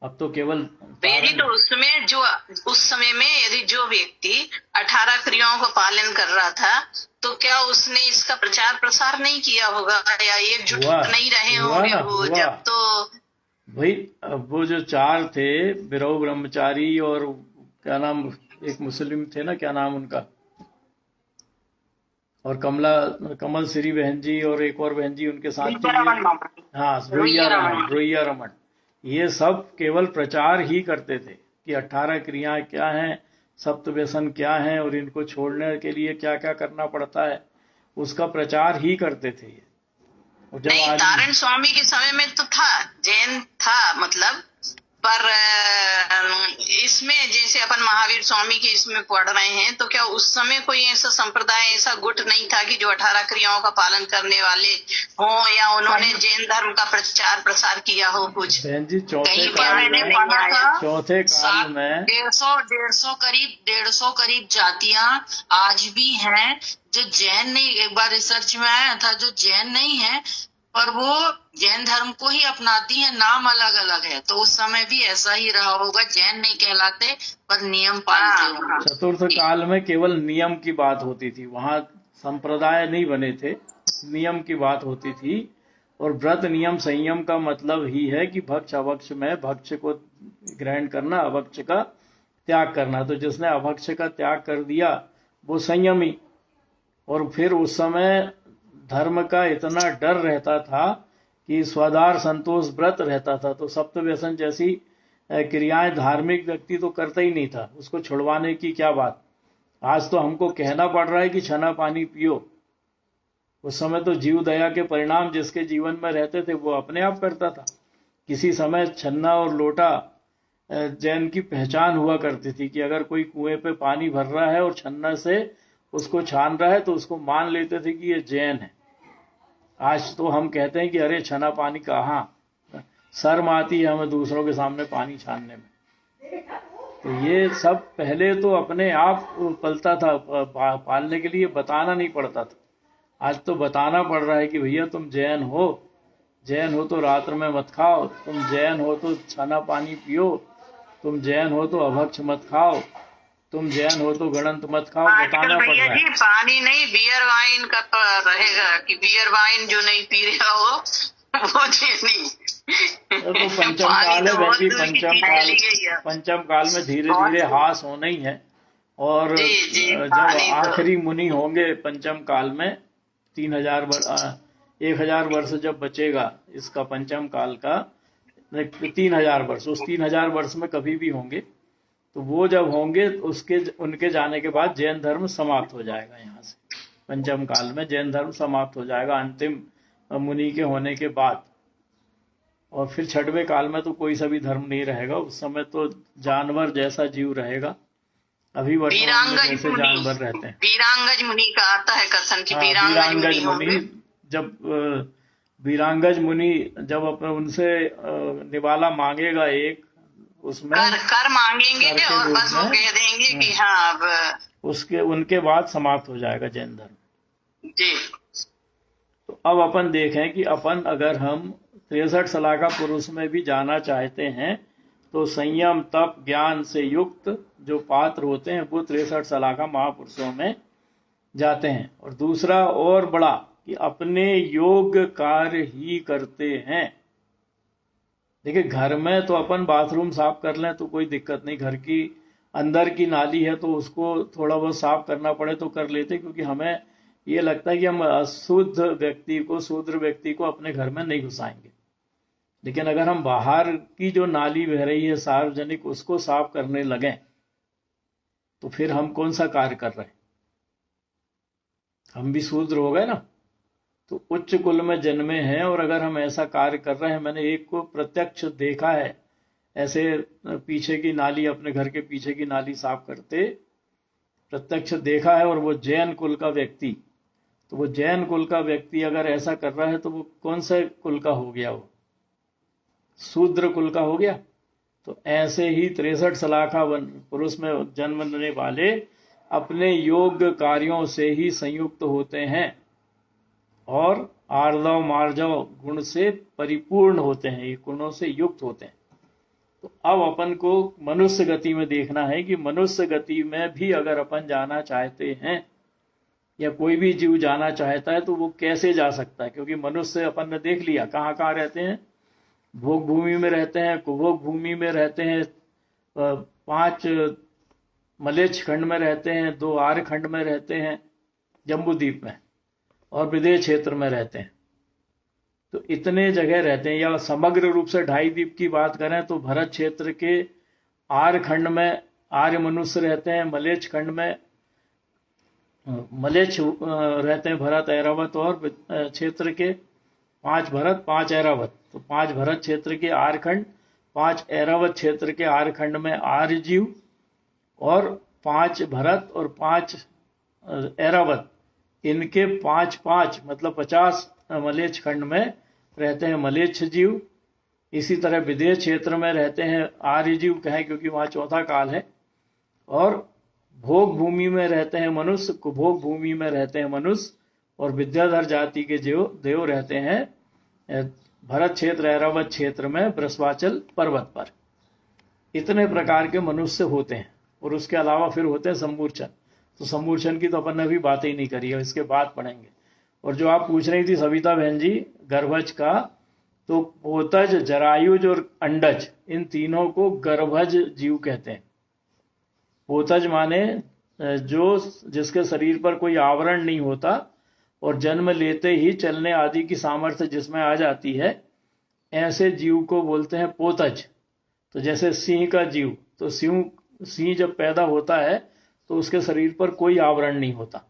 अब तो केवल तो उसमें जो उस समय में यदि जो व्यक्ति 18 क्रियाओं का पालन कर रहा था तो क्या उसने इसका प्रचार प्रसार नहीं किया होगा या एकजुट नहीं रहे होंगे वो? जब तो भाई वो जो 4 थे, बिरौ ब्रह्मचारी और क्या नाम, एक मुस्लिम थे ना, क्या नाम उनका, और कमल श्री बहन जी और एक और बहन जी उनके साथ, हाँ रोहिया रमन, ये सब केवल प्रचार ही करते थे कि 18 क्रियाएं क्या हैं, सप्त व्यसन क्या हैं और इनको छोड़ने के लिए क्या क्या करना पड़ता है, उसका प्रचार ही करते थे ये। और जब नहीं, तारण स्वामी के समय में तो था, जैन था मतलब, पर इसमें जैसे अपन महावीर स्वामी के इसमें पढ़ रहे हैं, तो क्या उस समय कोई ऐसा संप्रदाय, ऐसा गुट नहीं था कि जो 18 क्रियाओं का पालन करने वाले हो, या उन्होंने जैन धर्म का प्रचार प्रसार किया हो कुछ? बहन जी चौथे कहीं काल मैंने में, पढ़ा था चौथे काल में 150 करीब जातियां आज भी हैं जो जैन नहीं, एक बार रिसर्च में आया था, जो जैन नहीं है पर वो जैन धर्म को ही अपनाती है, नाम अलग अलग है। तो उस समय भी ऐसा ही रहा होगा, जैन नहीं कहलाते पर नियम पालते होंगे। चतुर्थ काल में केवल नियम की बात होती थी, वहां संप्रदाय नहीं बने थे, नियम की बात होती थी। और व्रत नियम संयम का मतलब ही है कि भक्ष अभक्ष में भक्ष को ग्रहण करना, अभक्ष का त्याग करना। तो जिसने अभक्ष का त्याग कर दिया वो संयमी। और फिर उस समय धर्म का इतना डर रहता था कि स्वदार संतोष व्रत रहता था, तो सप्त व्यसन जैसी क्रियाएं धार्मिक व्यक्ति तो करता ही नहीं था, उसको छुड़वाने की क्या बात। आज तो हमको कहना पड़ रहा है कि छना पानी पियो। उस समय तो जीव दया के परिणाम जिसके जीवन में रहते थे वो अपने आप करता था। किसी समय छन्ना और लोटा जैन की पहचान हुआ करती थी कि अगर कोई कुएं पे पानी भर रहा है और छन्ना से उसको छान रहा है तो उसको मान लेते थे कि ये जैन है। आज तो हम कहते हैं कि अरे छना पानी कहाँ, शर्म आती है हमें दूसरों के सामने पानी छानने में। तो ये सब पहले तो अपने आप पलता था, पालने के लिए बताना नहीं पड़ता था। आज तो बताना पड़ रहा है कि भैया तुम जैन हो, जैन हो तो रात्र में मत खाओ, तुम जैन हो तो छना पानी पियो, तुम जैन हो तो अभक्ष मत खाओ, तुम जैन हो तो गणंत मत खाओ, बताना पड़ रहा है। पानी नहीं, बियर वाइन का रहेगा कि बियर वाइन जो नहीं पी रहा हो वो नहीं। तो पंचम काल है वैसे, पंचम काल में धीरे धीरे हास होना ही है। और जब आखिरी मुनि होंगे पंचम काल में 1000 वर्ष जब बचेगा इसका पंचम काल का, 3000 वर्ष, उस 3000 वर्ष में कभी भी होंगे, तो वो जब होंगे उनके जाने के बाद जैन धर्म समाप्त हो जाएगा। यहाँ से पंचम काल में जैन धर्म समाप्त हो जाएगा अंतिम मुनि के होने के बाद। और फिर छठवें काल में तो कोई सा भी धर्म नहीं रहेगा, उस समय तो जानवर जैसा जीव रहेगा। अभी वर्तमान में जैसे जानवर रहते हैं। वीरांगज मुनि का आता है कथन कि वीरांगज मुनि, जब वीरांगज मुनि जब अपने उनसे निवाला मांगेगा एक, उसमें कर मांगेंगे और बस वो कह देंगे कि हाँ अब उनके बाद समाप्त हो जाएगा जैन धर्म जी। तो अब अपन देखें कि अपन अगर हम 63 सलाखा पुरुष में भी जाना चाहते हैं तो संयम तप ज्ञान से युक्त जो पात्र होते हैं वो 63 सलाखा महापुरुषों में जाते हैं। और दूसरा और बड़ा कि अपने योग्य कार्य ही करते हैं। देखिए घर में तो अपन बाथरूम साफ कर लें तो कोई दिक्कत नहीं, घर की अंदर की नाली है तो उसको थोड़ा बहुत साफ करना पड़े तो कर लेते, क्योंकि हमें ये लगता है कि हम अशुद्ध व्यक्ति को, शूद्र व्यक्ति को अपने घर में नहीं घुसाएंगे। लेकिन अगर हम बाहर की जो नाली बह रही है सार्वजनिक, उसको साफ करने लगें तो फिर हम कौन सा कार्य कर रहे हैं, हम भी शूद्र हो गए ना। तो उच्च कुल में जन्मे हैं और अगर हम ऐसा कार्य कर रहे हैं, मैंने एक को प्रत्यक्ष देखा है ऐसे पीछे की नाली, अपने घर के पीछे की नाली साफ करते प्रत्यक्ष देखा है, और वो जैन कुल का व्यक्ति। तो वो जैन कुल का व्यक्ति अगर ऐसा कर रहा है तो वो कौन सा कुल का हो गया, वो शूद्र कुल का हो गया। तो ऐसे ही 63 सलाखा पुरुष में जन्म लेने वाले अपने योग्य कार्यों से ही संयुक्त होते हैं और आर्दव मार्जव गुण से परिपूर्ण होते हैं, ये गुणों से युक्त होते हैं। तो अब अपन को मनुष्य गति में देखना है कि मनुष्य गति में भी अगर अपन जाना चाहते हैं या कोई भी जीव जाना चाहता है तो वो कैसे जा सकता है। क्योंकि मनुष्य अपन ने देख लिया कहाँ कहाँ रहते हैं, भोग भूमि में रहते हैं, कुभोग भूमि में रहते हैं, 5 मलेच्छ खंड में रहते हैं, 2 आर्य खंड में रहते हैं जम्बूद्वीप में, और विदेश क्षेत्र में रहते हैं। तो इतने जगह रहते हैं। या समग्र रूप से 2.5 द्वीप की बात करें तो भरत क्षेत्र के आर्य खंड में आर्य मनुष्य रहते हैं, मलेच्छ खंड में मलेच्छ रहते हैं भरत ऐरावत, और क्षेत्र के 5 भरत 5 ऐरावत, तो 5 भरत क्षेत्र के आर्य खंड, 5 ऐरावत क्षेत्र के आर्य खंड में आर्य जीव, और 5 भरत और 5 ऐरावत, इनके 5 मतलब 50 मलेच्छ खंड में रहते हैं मलेच्छ जीव। इसी तरह विदेश क्षेत्र में रहते हैं आर्य जीव, कहें क्योंकि वहां चौथा काल है। और भोग भूमि में रहते हैं मनुष्य, कुभोग भूमि में रहते हैं मनुष्य, और विद्याधर जाति के देव रहते हैं भरत क्षेत्र ऐरावत क्षेत्र में वृषभाचल पर्वत पर। इतने प्रकार के मनुष्य होते हैं। और उसके अलावा फिर होते हैं सम्मूर्छन। तो सम्मूर्छन की तो अपन ने अभी बात ही नहीं करी है, इसके बाद पढ़ेंगे। और जो आप पूछ रही थी सविता बहन जी गर्भज का, तो पोतज, जरायुज और अंडज, इन तीनों को गर्भज जीव कहते हैं। पोतज माने जो जिसके शरीर पर कोई आवरण नहीं होता और जन्म लेते ही चलने आदि की सामर्थ्य जिसमें आ जाती है, ऐसे जीव को बोलते हैं पोतज। तो जैसे सिंह का जीव, तो सिंह जब पैदा होता है तो उसके शरीर पर कोई आवरण नहीं होता,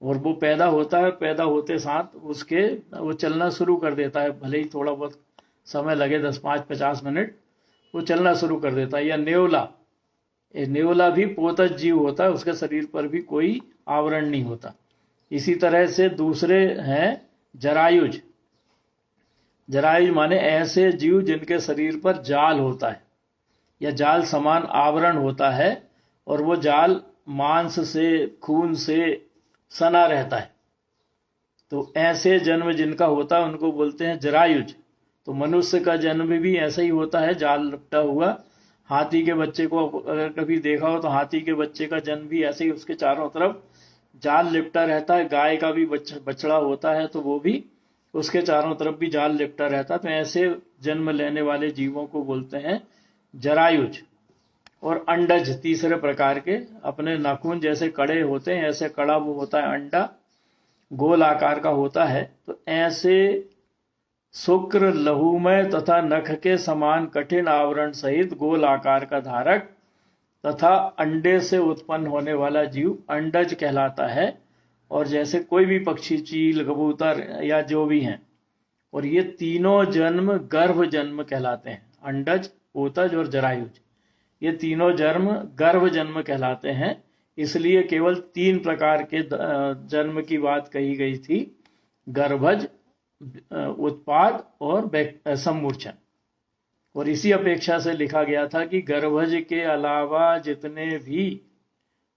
और वो पैदा होता है, पैदा होते साथ वो चलना शुरू कर देता है, भले ही थोड़ा बहुत समय लगे, 10, 5, 50 मिनट, वो चलना शुरू कर देता है। या नेवला भी पोतज जीव होता है, उसके शरीर पर भी कोई आवरण नहीं होता। इसी तरह से दूसरे हैं जरायुज। जरायुज माने ऐसे जीव जिनके शरीर पर जाल होता है या जाल समान आवरण होता है, और वो जाल मांस से, खून से सना रहता है। तो ऐसे जन्म जिनका होता है उनको बोलते हैं जरायुज। तो मनुष्य का जन्म भी ऐसा ही होता है, जाल लपटा हुआ। हाथी के बच्चे को अगर कभी देखा हो तो हाथी के बच्चे का जन्म भी ऐसे ही, उसके चारों तरफ जाल लिपटा रहता है। गाय का भी बछड़ा होता है तो वो भी, उसके चारों तरफ भी जाल लिपटा रहता है। तो ऐसे जन्म लेने वाले जीवों को बोलते हैं जरायुज। और अंडज तीसरे प्रकार के, अपने नाखून जैसे कड़े होते हैं ऐसे कड़ा वो होता है अंडा, गोल आकार का होता है। तो ऐसे शुक्र, लहूमय तथा नख के समान कठिन आवरण सहित गोल आकार का धारक तथा अंडे से उत्पन्न होने वाला जीव अंडज कहलाता है। और जैसे कोई भी पक्षी, चील, कबूतर या जो भी हैं, और ये तीनों जन्म गर्भ जन्म कहलाते हैं। अंडज, पोतज और जरायुज, ये तीनों जन्म गर्भ जन्म कहलाते हैं। इसलिए केवल 3 प्रकार के जन्म की बात कही गई थी, गर्भज, उत्पाद और सम्मूर्छन। और इसी अपेक्षा से लिखा गया था कि गर्भज के अलावा जितने भी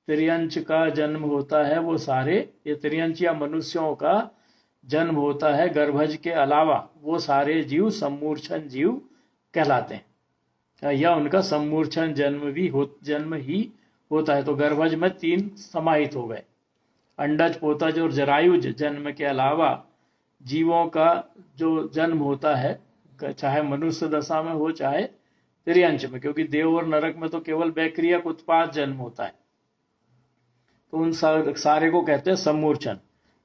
त्रियंच का जन्म होता है वो सारे, ये त्रियंच या मनुष्यों का जन्म होता है गर्भज के अलावा, वो सारे जीव सम्मूर्छन जीव कहलाते हैं, या उनका सम्मूर्छन जन्म ही होता है। तो गर्भज में 3 समाहित हो गए। अंडज, पोतज और जरायुज जन्म के अलावा जीवों का जो जन्म होता है, चाहे मनुष्य दशा में हो चाहे त्रियंच में, क्योंकि देव और नरक में तो केवल बैक्रिया उत्पाद जन्म होता है, तो उन सारे को कहते हैं सम्मूर्छन।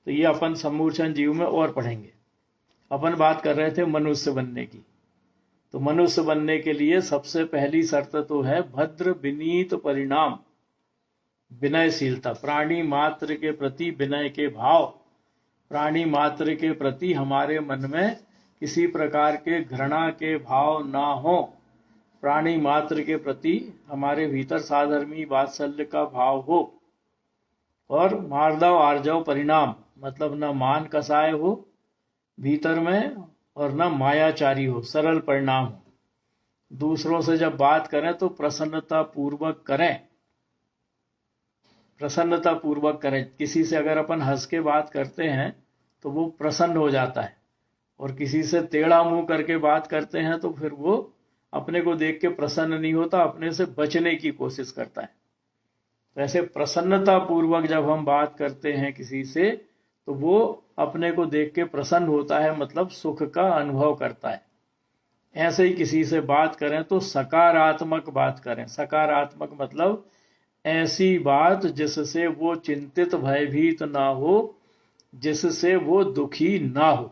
तो ये अपन सम्मूर्छन जीव में और पढ़ेंगे। अपन बात कर रहे थे मनुष्य बनने की। तो मनुष्य बनने के लिए सबसे पहली शर्त तो है भद्र विनीत परिणाम, विनयशीलता, प्राणी मात्र के प्रति विनय के भाव, प्राणी मात्र के प्रति हमारे मन में किसी प्रकार के घृणा के भाव ना हो, प्राणी मात्र के प्रति हमारे भीतर साधर्मी वात्सल्य का भाव हो, और मार्दव आर्जव परिणाम, मतलब न मान कसाय हो भीतर में और न मायाचारी हो, सरल परिणाम हो। दूसरों से जब बात करें तो प्रसन्नता पूर्वक करें, प्रसन्नता पूर्वक करें। किसी से अगर अपन हंस के बात करते हैं तो वो प्रसन्न हो जाता है, और किसी से टेढ़ा मुंह करके बात करते हैं तो फिर वो अपने को देख के प्रसन्न नहीं होता, अपने से बचने की कोशिश करता है। वैसे प्रसन्नता पूर्वक जब हम बात करते हैं किसी से तो वो अपने को देख के प्रसन्न होता है, मतलब सुख का अनुभव करता है। ऐसे ही किसी से बात करें तो सकारात्मक बात करें। सकारात्मक मतलब ऐसी बात जिससे वो चिंतित भयभीत ना हो, जिससे वो दुखी ना हो।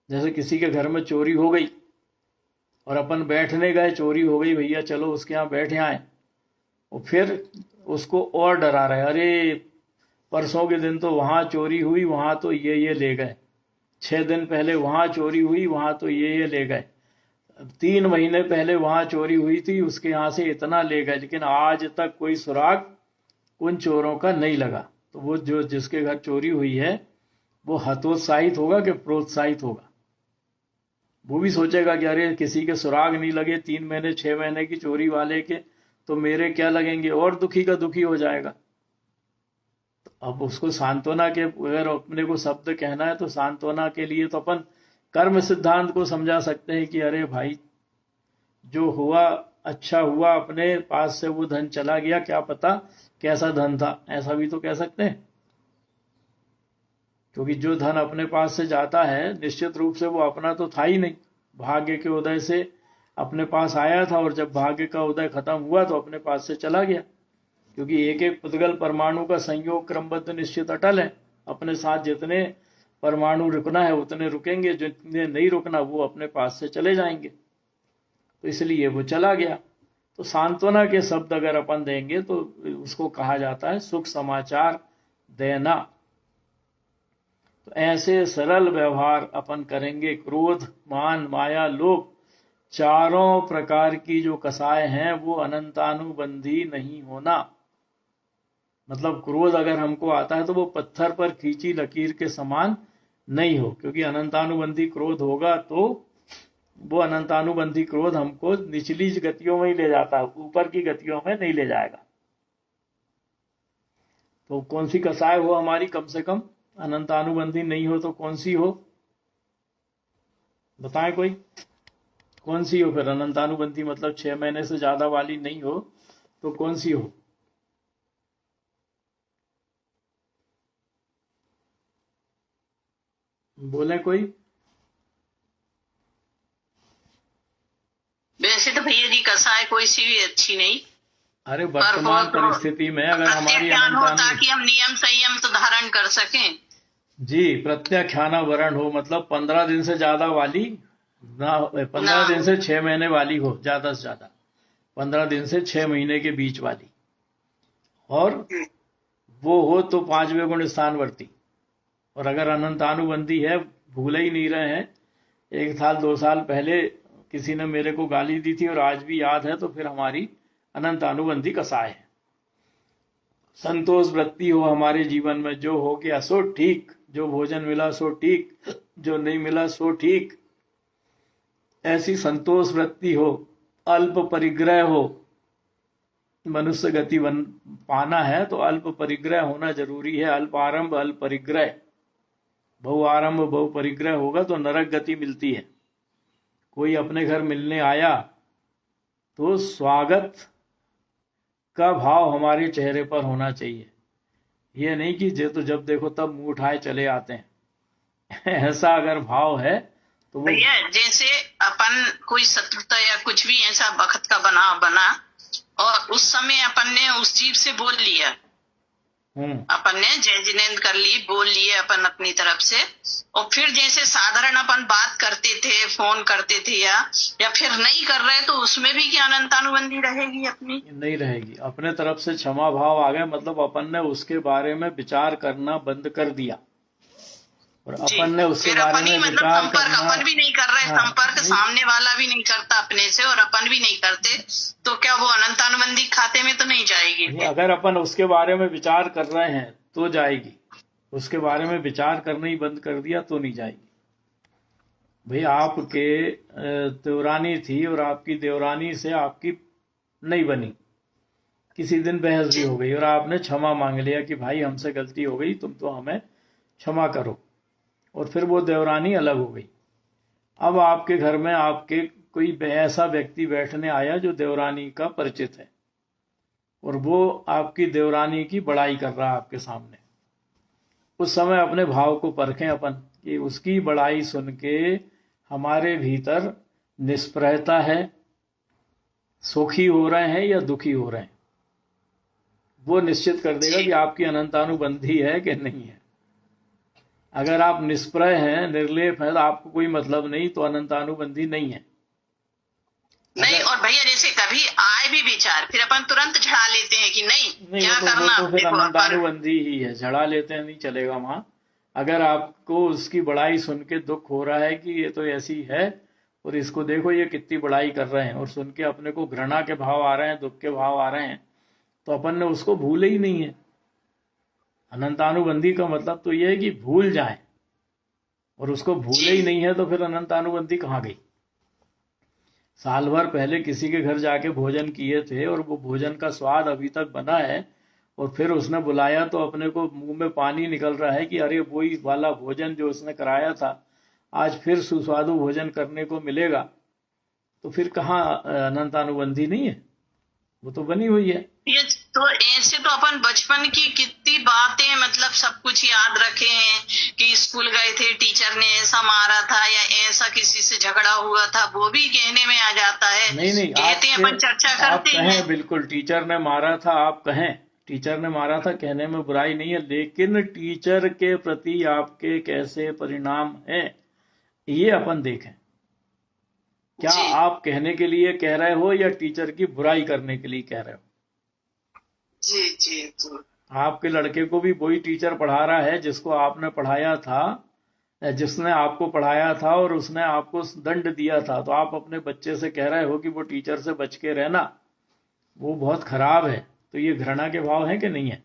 जैसे किसी के घर में चोरी हो गई और अपन बैठने गए, चोरी हो गई, भैया चलो उसके यहाँ बैठे आए, और फिर उसको और डरा रहे, अरे परसों के दिन तो वहां चोरी हुई, वहां तो ये ले गए, 6 दिन पहले वहां चोरी हुई, वहां तो ये ले गए। 3 महीने पहले वहां चोरी हुई थी, उसके यहाँ से इतना ले गए, लेकिन आज तक कोई सुराग उन चोरों का नहीं लगा। तो वो जो जिसके घर चोरी हुई है वो हतोत्साहित होगा कि प्रोत्साहित होगा? वो भी सोचेगा कि अरे किसी के सुराग नहीं लगे 3 महीने 6 महीने की चोरी वाले के, तो मेरे क्या लगेंगे, और दुखी का दुखी हो जाएगा। तो अब उसको सांत्वना के, अगर अपने को शब्द कहना है तो सांत्वना के लिए तो अपन कर्म सिद्धांत को समझा सकते हैं कि अरे भाई जो हुआ अच्छा हुआ, अपने पास से वो धन चला गया, क्या पता कैसा धन था, ऐसा भी तो कह सकते हैं। क्योंकि जो धन अपने पास से जाता है निश्चित रूप से वो अपना तो था ही नहीं, भाग्य के उदय से अपने पास आया था, और जब भाग्य का उदय खत्म हुआ तो अपने पास से चला गया। क्योंकि एक एक पुद्गल परमाणु का संयोग क्रमबद्ध निश्चित अटल है, अपने साथ जितने परमाणु रुकना है उतने रुकेंगे, जितने नहीं रुकना वो अपने पास से चले जाएंगे। तो इसलिए वो चला गया। तो सांत्वना के शब्द अगर अपन देंगे तो उसको कहा जाता है सुख समाचार देना। तो ऐसे सरल व्यवहार अपन करेंगे। क्रोध, मान, माया, लोभ, चारों प्रकार की जो कसाय हैं वो अनंतानुबंधी नहीं होना। मतलब क्रोध अगर हमको आता है तो वो पत्थर पर खींची लकीर के समान नहीं हो, क्योंकि अनंतानुबंधी क्रोध होगा तो वो अनंतानुबंधी क्रोध हमको निचली गतियों में ही ले जाता है, ऊपर की गतियों में नहीं ले जाएगा। तो कौन सी कसाय हो हमारी, कम से कम अनंतानुबंधी नहीं हो तो कौन सी हो, बताएं कोई, कौन सी हो फिर? अनंतानुबंधी मतलब 6 महीने से ज्यादा वाली नहीं हो तो कौन सी हो? बोले कोई? वैसे तो भैया जी कसाय कोई सी भी अच्छी नहीं। अरे वर्तमान परिस्थिति में अगर हमारी हो ताकि हम नियम संयम तो धारण कर सकें। जी, प्रत्याख्याना वरण हो, मतलब 15 दिन से ज्यादा वाली ना, 15 दिन से 6 महीने वाली हो, ज्यादा से ज्यादा 15 दिन से 6 महीने के बीच वाली, और वो हो तो 5वें गुण स्थानवर्ती। और अगर अनंतानुबंधी है, भूल ही नहीं रहे हैं, 1 साल 2 साल पहले किसी ने मेरे को गाली दी थी और आज भी याद है, तो फिर हमारी अनंतानुबंधी कसाय है। संतोष वृत्ति हो हमारे जीवन में, जो हो गया सो ठीक, जो भोजन मिला सो ठीक, जो नहीं मिला सो ठीक, ऐसी संतोष वृत्ति हो। अल्प परिग्रह हो, मनुष्य गति पाना है तो अल्प परिग्रह होना जरूरी है। अल्प आरंभ अल्प परिग्रह, बहु आरंभ बहु परिग्रह होगा तो नरक गति मिलती है। कोई अपने घर मिलने आया तो स्वागत का भाव हमारे चेहरे पर होना चाहिए, ये नहीं कि तो जब देखो तब मुंह उठाए चले आते हैं। ऐसा अगर भाव है तो वो भैया जैसे अपन कोई शत्रुता या कुछ भी ऐसा वक्त का बना और उस समय अपन ने उस जीव से बोल लिया, अपन ने जय जिनेंद्र कर ली, बोल लिए अपन अपनी तरफ से, और फिर जैसे साधारण अपन बात करते थे, फोन करते थे या फिर नहीं कर रहे, तो उसमें भी क्या अनंतानुबंधी रहेगी अपनी? नहीं रहेगी। अपने तरफ से क्षमा भाव आ गए, मतलब अपन ने उसके बारे में विचार करना बंद कर दिया, और अपन ने उसके बारे में विचार करना, अपन भी नहीं कर रहे, संपर्क सामने वाला भी नहीं करता अपने से और अपन भी नहीं करते, तो क्या वो अनंतानुबंधी खाते में तो नहीं जाएगी? अगर अपन उसके बारे में विचार कर रहे हैं तो जाएगी, उसके बारे में विचार करना ही बंद कर दिया तो नहीं जाएगी। भाई आपके देवरानी थी और आपकी देवरानी से आपकी नहीं बनी, किसी दिन बहस भी हो गई और आपने क्षमा मांग लिया कि भाई हमसे गलती हो गई, तुम तो हमें क्षमा करो, और फिर वो देवरानी अलग हो गई। अब आपके घर में आपके कोई ऐसा व्यक्ति बैठने आया जो देवरानी का परिचित है, और वो आपकी देवरानी की बड़ाई कर रहा है आपके सामने। उस समय अपने भाव को परखें अपन कि उसकी बड़ाई सुन के हमारे भीतर निष्प्रहता है, सुखी हो रहे हैं या दुखी हो रहे हैं, वो निश्चित कर देगा कि आपकी अनंतानुबंधी है कि नहीं है। अगर आप निष्प्रह हैं, निर्लेप है, तो आपको कोई मतलब नहीं, तो अनंतानुबंधी नहीं है। नहीं, और भैया जैसे कभी आए भी विचार, फिर अपन तुरंत झड़ा लेते हैं कि नहीं क्या करना, तो फिर अनंतानुबंधी ही है, झड़ा लेते हैं नहीं चलेगा वहां। अगर आपको उसकी बड़ाई सुन के दुख हो रहा है कि ये तो ऐसी है और इसको देखो ये कितनी बड़ाई कर रहे हैं, और सुन के अपने को घृणा के भाव आ रहे हैं, दुख के भाव आ रहे हैं, तो अपन ने उसको भूले ही नहीं है। अनंतानुबंधी का मतलब तो ये है कि भूल जाए, और उसको भूले ही नहीं है तो फिर अनंतानुबंधी कहाँ गई। साल भर पहले किसी के घर जाके भोजन किए थे और वो भोजन का स्वाद अभी तक बना है, और फिर उसने बुलाया तो अपने को मुंह में पानी निकल रहा है कि अरे वही वाला भोजन जो उसने कराया था आज फिर सुस्वादु भोजन करने को मिलेगा, तो फिर कहाँ अनंतानुबंधी नहीं है, वो तो बनी हुई है। ये तो ऐसे तो अपन बचपन की कितनी बातें मतलब सब कुछ याद रखे हैं कि स्कूल गए थे, टीचर ने ऐसा मारा था या ऐसा किसी से झगड़ा हुआ था, वो भी कहने में आ जाता है। नहीं, कहते हैं अपन चर्चा आप करते कहें हैं। बिल्कुल टीचर ने मारा था, आप कहें टीचर ने मारा था, कहने में बुराई नहीं है, लेकिन टीचर के प्रति आपके कैसे परिणाम है ये अपन देखें। क्या आप कहने के लिए कह रहे हो या टीचर की बुराई करने के लिए कह रहे हो? जी जी जी। आपके लड़के को भी वही टीचर पढ़ा रहा है जिसको आपने पढ़ाया था, जिसने आपको पढ़ाया था और उसने आपको दंड दिया था, तो आप अपने बच्चे से कह रहे हो कि वो टीचर से बच के रहना, वो बहुत खराब है। तो ये घृणा के भाव है कि नहीं है?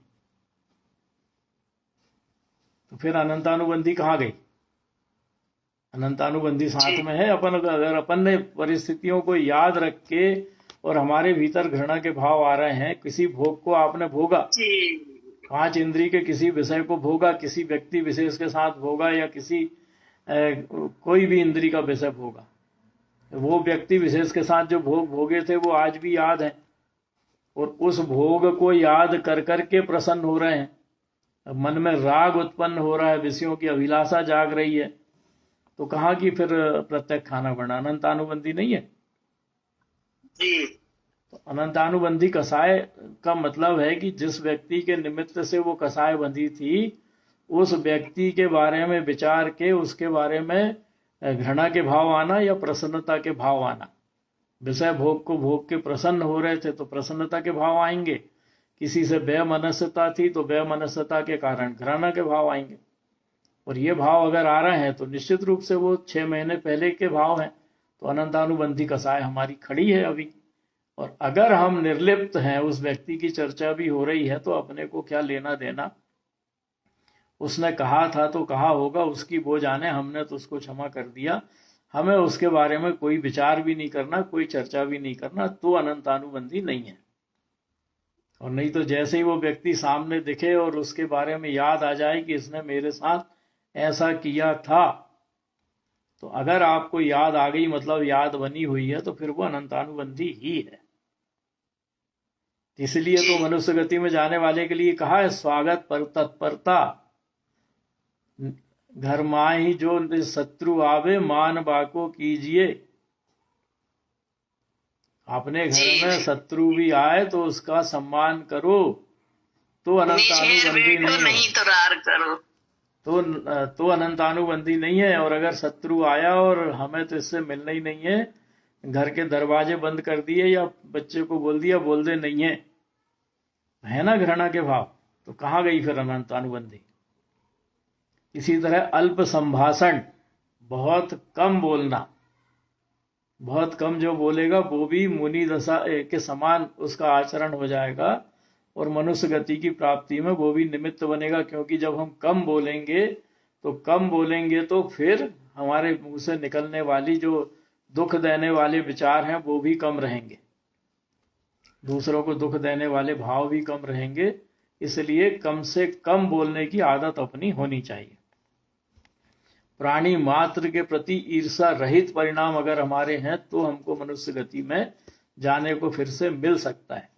तो फिर अनंतानुबंधी कहाँ गई? अनंतानुबंधी साथ में है। अपन अगर अपन ने परिस्थितियों को याद रख के और हमारे भीतर घृणा के भाव आ रहे हैं, किसी भोग को आपने भोगा, 5 इंद्रिय के किसी विषय को भोगा, किसी व्यक्ति विशेष के साथ भोगा या किसी कोई भी इंद्रिय का विषय भोगा, वो व्यक्ति विशेष के साथ जो भोग भोगे थे वो आज भी याद है, और उस भोग को याद कर करके प्रसन्न हो रहे हैं, मन में राग उत्पन्न हो रहा है, विषयों की अभिलाषा जाग रही है, तो कहाँ की फिर प्रत्यक्ष खाना बनना? अनंतानुबंधी नहीं है। तो अनंतानुबंधी कसाय का मतलब है कि जिस व्यक्ति के निमित्त से वो कसाय बंधी थी, उस व्यक्ति के बारे में विचार के उसके बारे में घृणा के भाव आना या प्रसन्नता के भाव आना। विषय भोग को भोग के प्रसन्न हो रहे थे तो प्रसन्नता के भाव आएंगे, किसी से वैमनस्यता थी तो वैमनस्यता के कारण घृणा के भाव आएंगे। और ये भाव अगर आ रहे हैं तो निश्चित रूप से वो 6 महीने पहले के भाव हैं, तो अनंतानुबंधी कसाय हमारी खड़ी है अभी। और अगर हम निर्लिप्त हैं, उस व्यक्ति की चर्चा भी हो रही है, तो अपने को क्या लेना देना? उसने कहा था तो कहा होगा, उसकी वो जाने, हमने तो उसको क्षमा कर दिया, हमें उसके बारे में कोई विचार भी नहीं करना, कोई चर्चा भी नहीं करना, तो अनंतानुबंधी नहीं है। और नहीं तो जैसे ही वो व्यक्ति सामने दिखे और उसके बारे में याद आ जाए कि इसने मेरे साथ ऐसा किया था, तो अगर आपको याद आ गई, मतलब याद बनी हुई है, तो फिर वो अनंतानुबंधी ही है। इसलिए तो मनुष्य गति में जाने वाले के लिए कहा है, स्वागत पर तत्परता, घर माही जो शत्रु आवे, मान बाको कीजिए। अपने घर में शत्रु भी आए तो उसका सम्मान करो, तो अनंतानुबंधी नहीं तो रार करो, तो अनंतानुबंधी नहीं है। और अगर शत्रु आया और हमें तो इससे मिलना ही नहीं है, घर के दरवाजे बंद कर दिए या बच्चे को बोल दिया बोल दे नहीं है ना घृणा के भाव, तो कहाँ गई फिर अनंतानुबंधी? इसी तरह अल्प संभाषण, बहुत कम बोलना, बहुत कम जो बोलेगा वो भी मुनि दशा के समान उसका आचरण हो जाएगा और मनुष्य गति की प्राप्ति में वो भी निमित्त बनेगा। क्योंकि जब हम कम बोलेंगे तो फिर हमारे मुंह से निकलने वाली जो दुख देने वाले विचार हैं वो भी कम रहेंगे, दूसरों को दुख देने वाले भाव भी कम रहेंगे। इसलिए कम से कम बोलने की आदत अपनी होनी चाहिए। प्राणी मात्र के प्रति ईर्षा रहित परिणाम अगर हमारे हैं तो हमको मनुष्य गति में जाने को फिर से मिल सकता है।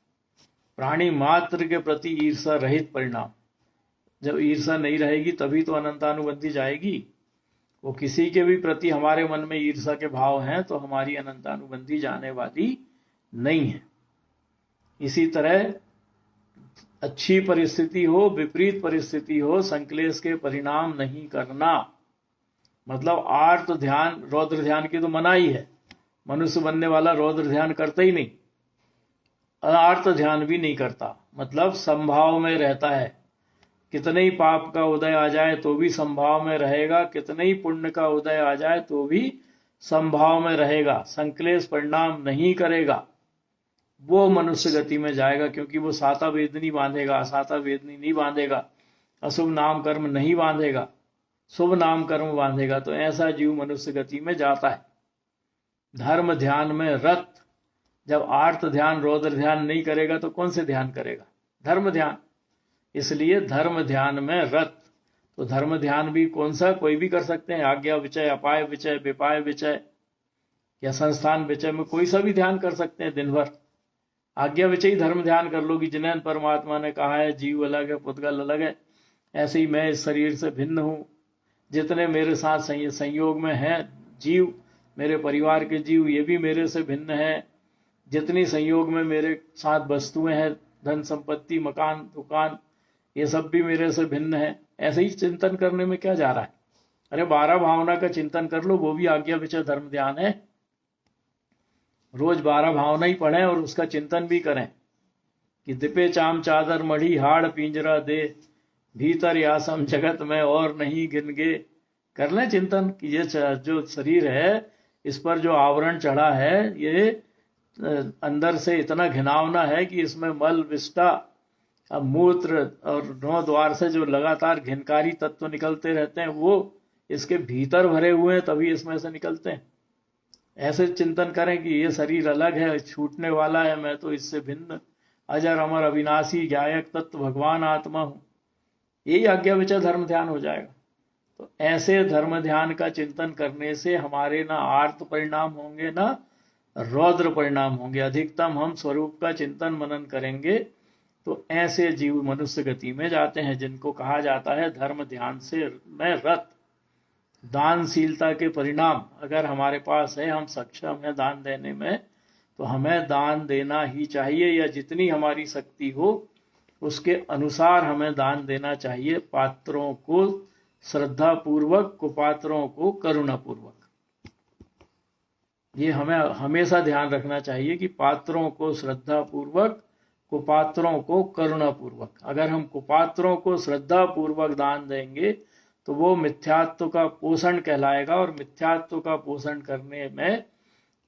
प्राणी मात्र के प्रति ईर्षा रहित परिणाम, जब ईर्षा नहीं रहेगी तभी तो अनंतानुबंधी जाएगी। वो किसी के भी प्रति हमारे मन में ईर्षा के भाव हैं तो हमारी अनंतानुबंधी जाने वाली नहीं है। इसी तरह अच्छी परिस्थिति हो, विपरीत परिस्थिति हो, संक्लेश के परिणाम नहीं करना। मतलब आर्त ध्यान, रौद्र ध्यान की तो मनाही है, मनुष्य बनने वाला रौद्र ध्यान करता ही नहीं, अनार्त ध्यान भी नहीं करता, मतलब संभाव में रहता है। कितने ही पाप का उदय आ जाए तो भी संभाव में रहेगा, कितने ही पुण्य का उदय आ जाए तो भी संभाव में रहेगा, संक्लेश परिणाम नहीं करेगा, वो मनुष्य गति में जाएगा, क्योंकि वो साता वेदनी बांधेगा, असाता वेदनी नहीं बांधेगा, अशुभ नाम कर्म नहीं बांधेगा, शुभ नाम कर्म बांधेगा। तो ऐसा जीव मनुष्य गति में जाता है। धर्म ध्यान में रत, जब आर्त ध्यान रौद्र ध्यान नहीं करेगा तो कौन से ध्यान करेगा? धर्म ध्यान। इसलिए धर्म ध्यान में रत। तो धर्म ध्यान भी कौन सा? कोई भी कर सकते हैं। आज्ञा विचय, अपाय विचय, विपाय विचय या संस्थान विचय में कोई सा भी ध्यान कर सकते हैं दिन भर। आज्ञा विचय धर्म ध्यान कर लो कि जिन्हें परमात्मा ने कहा है जीव अलग है, पुद्गल अलग है, ऐसे ही मैं इस शरीर से भिन्न हूं। जितने मेरे साथ संयोग में हैं जीव, मेरे परिवार के जीव, ये भी मेरे से भिन्न है। जितनी संयोग में मेरे साथ वस्तुएं हैं, धन संपत्ति, मकान, दुकान, ये सब भी मेरे से भिन्न है। ऐसे ही चिंतन करने में क्या जा रहा है? अरे 12 भावना का चिंतन कर लो, वो भी आज्ञा विचय धर्म ध्यान है। रोज 12 भावना ही पढ़ें और उसका चिंतन भी करें कि दिपे चाम चादर मढ़ी, हाड़ पिंजरा दे, भीतर यासम जगत में और नहीं गिनगे। कर लें चिंतन कि ये जो शरीर है, इस पर जो आवरण चढ़ा है, ये अंदर से इतना घिनौना है कि इसमें मल, विष्टा, मूत्र और 9 द्वार से जो लगातार घिनकारी तत्व निकलते रहते हैं, वो इसके भीतर भरे हुए हैं, तभी इसमें से निकलते हैं। ऐसे चिंतन करें कि ये शरीर अलग है, छूटने वाला है, मैं तो इससे भिन्न, अजर अमर अविनाशी गायक तत्व भगवान आत्मा हूं। यही आज्ञा विचय धर्म ध्यान हो जाएगा। तो ऐसे धर्म ध्यान का चिंतन करने से हमारे ना आर्त परिणाम होंगे, ना रौद्र परिणाम होंगे। अधिकतम हम स्वरूप का चिंतन मनन करेंगे। तो ऐसे जीव मनुष्य गति में जाते हैं, जिनको कहा जाता है धर्म ध्यान से में रत। दानशीलता के परिणाम अगर हमारे पास है, हम सक्षम हैं दान देने में, तो हमें दान देना ही चाहिए, या जितनी हमारी शक्ति हो उसके अनुसार हमें दान देना चाहिए। पात्रों को श्रद्धा पूर्वक, कुपात्रों को करुणा पूर्वक। ये हमें हमेशा ध्यान रखना चाहिए कि पात्रों को श्रद्धा पूर्वक, कुपात्रों को करुणा पूर्वक। अगर हम कुपात्रों को श्रद्धा पूर्वक दान देंगे तो वो मिथ्यात्व का पोषण कहलाएगा, और मिथ्यात्व का पोषण करने में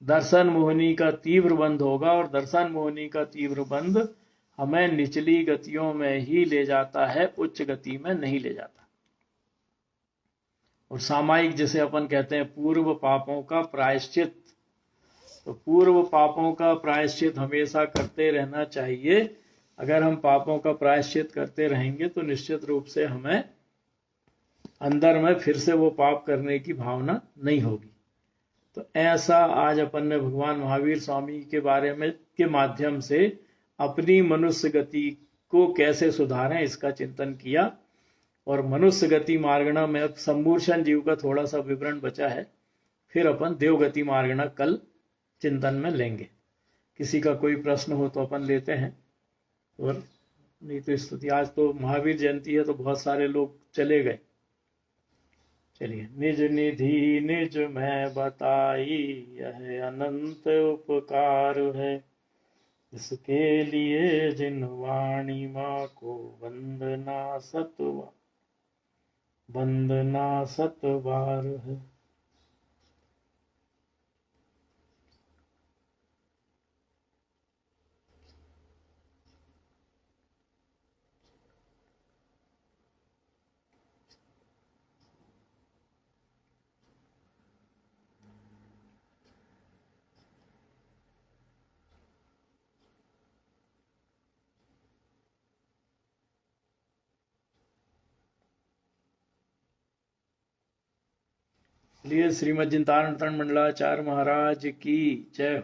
दर्शन मोहिनी का तीव्र बंध होगा, और दर्शन मोहिनी का तीव्र बंध हमें निचली गतियों में ही ले जाता है, उच्च गति में नहीं ले जाता। और सामायिक जिसे अपन कहते हैं पूर्व पापों का प्रायश्चित, तो पूर्व पापों का प्रायश्चित हमेशा करते रहना चाहिए। अगर हम पापों का प्रायश्चित करते रहेंगे तो निश्चित रूप से हमें अंदर में फिर से वो पाप करने की भावना नहीं होगी। तो ऐसा आज अपन ने भगवान महावीर स्वामी के बारे में के माध्यम से अपनी मनुष्य गति को कैसे सुधारें इसका चिंतन किया। और मनुष्य गति मार्गणा में अब सम्मूर्छन जीव का थोड़ा सा विवरण बचा है, फिर अपन देवगति मार्गणा कल चिंतन में लेंगे। किसी का कोई प्रश्न हो तो अपन लेते हैं, और नहीं तो स्तुति। आज तो महावीर जयंती है तो बहुत सारे लोग चले गए। चलिए। निज निधि निज में बताई, यह अनंत उपकार है, इसके लिए जिन वाणी माँ को वंदना सतबार है। लिए श्रीमद् जिंतारण मंडलाचार्य महाराज की जय।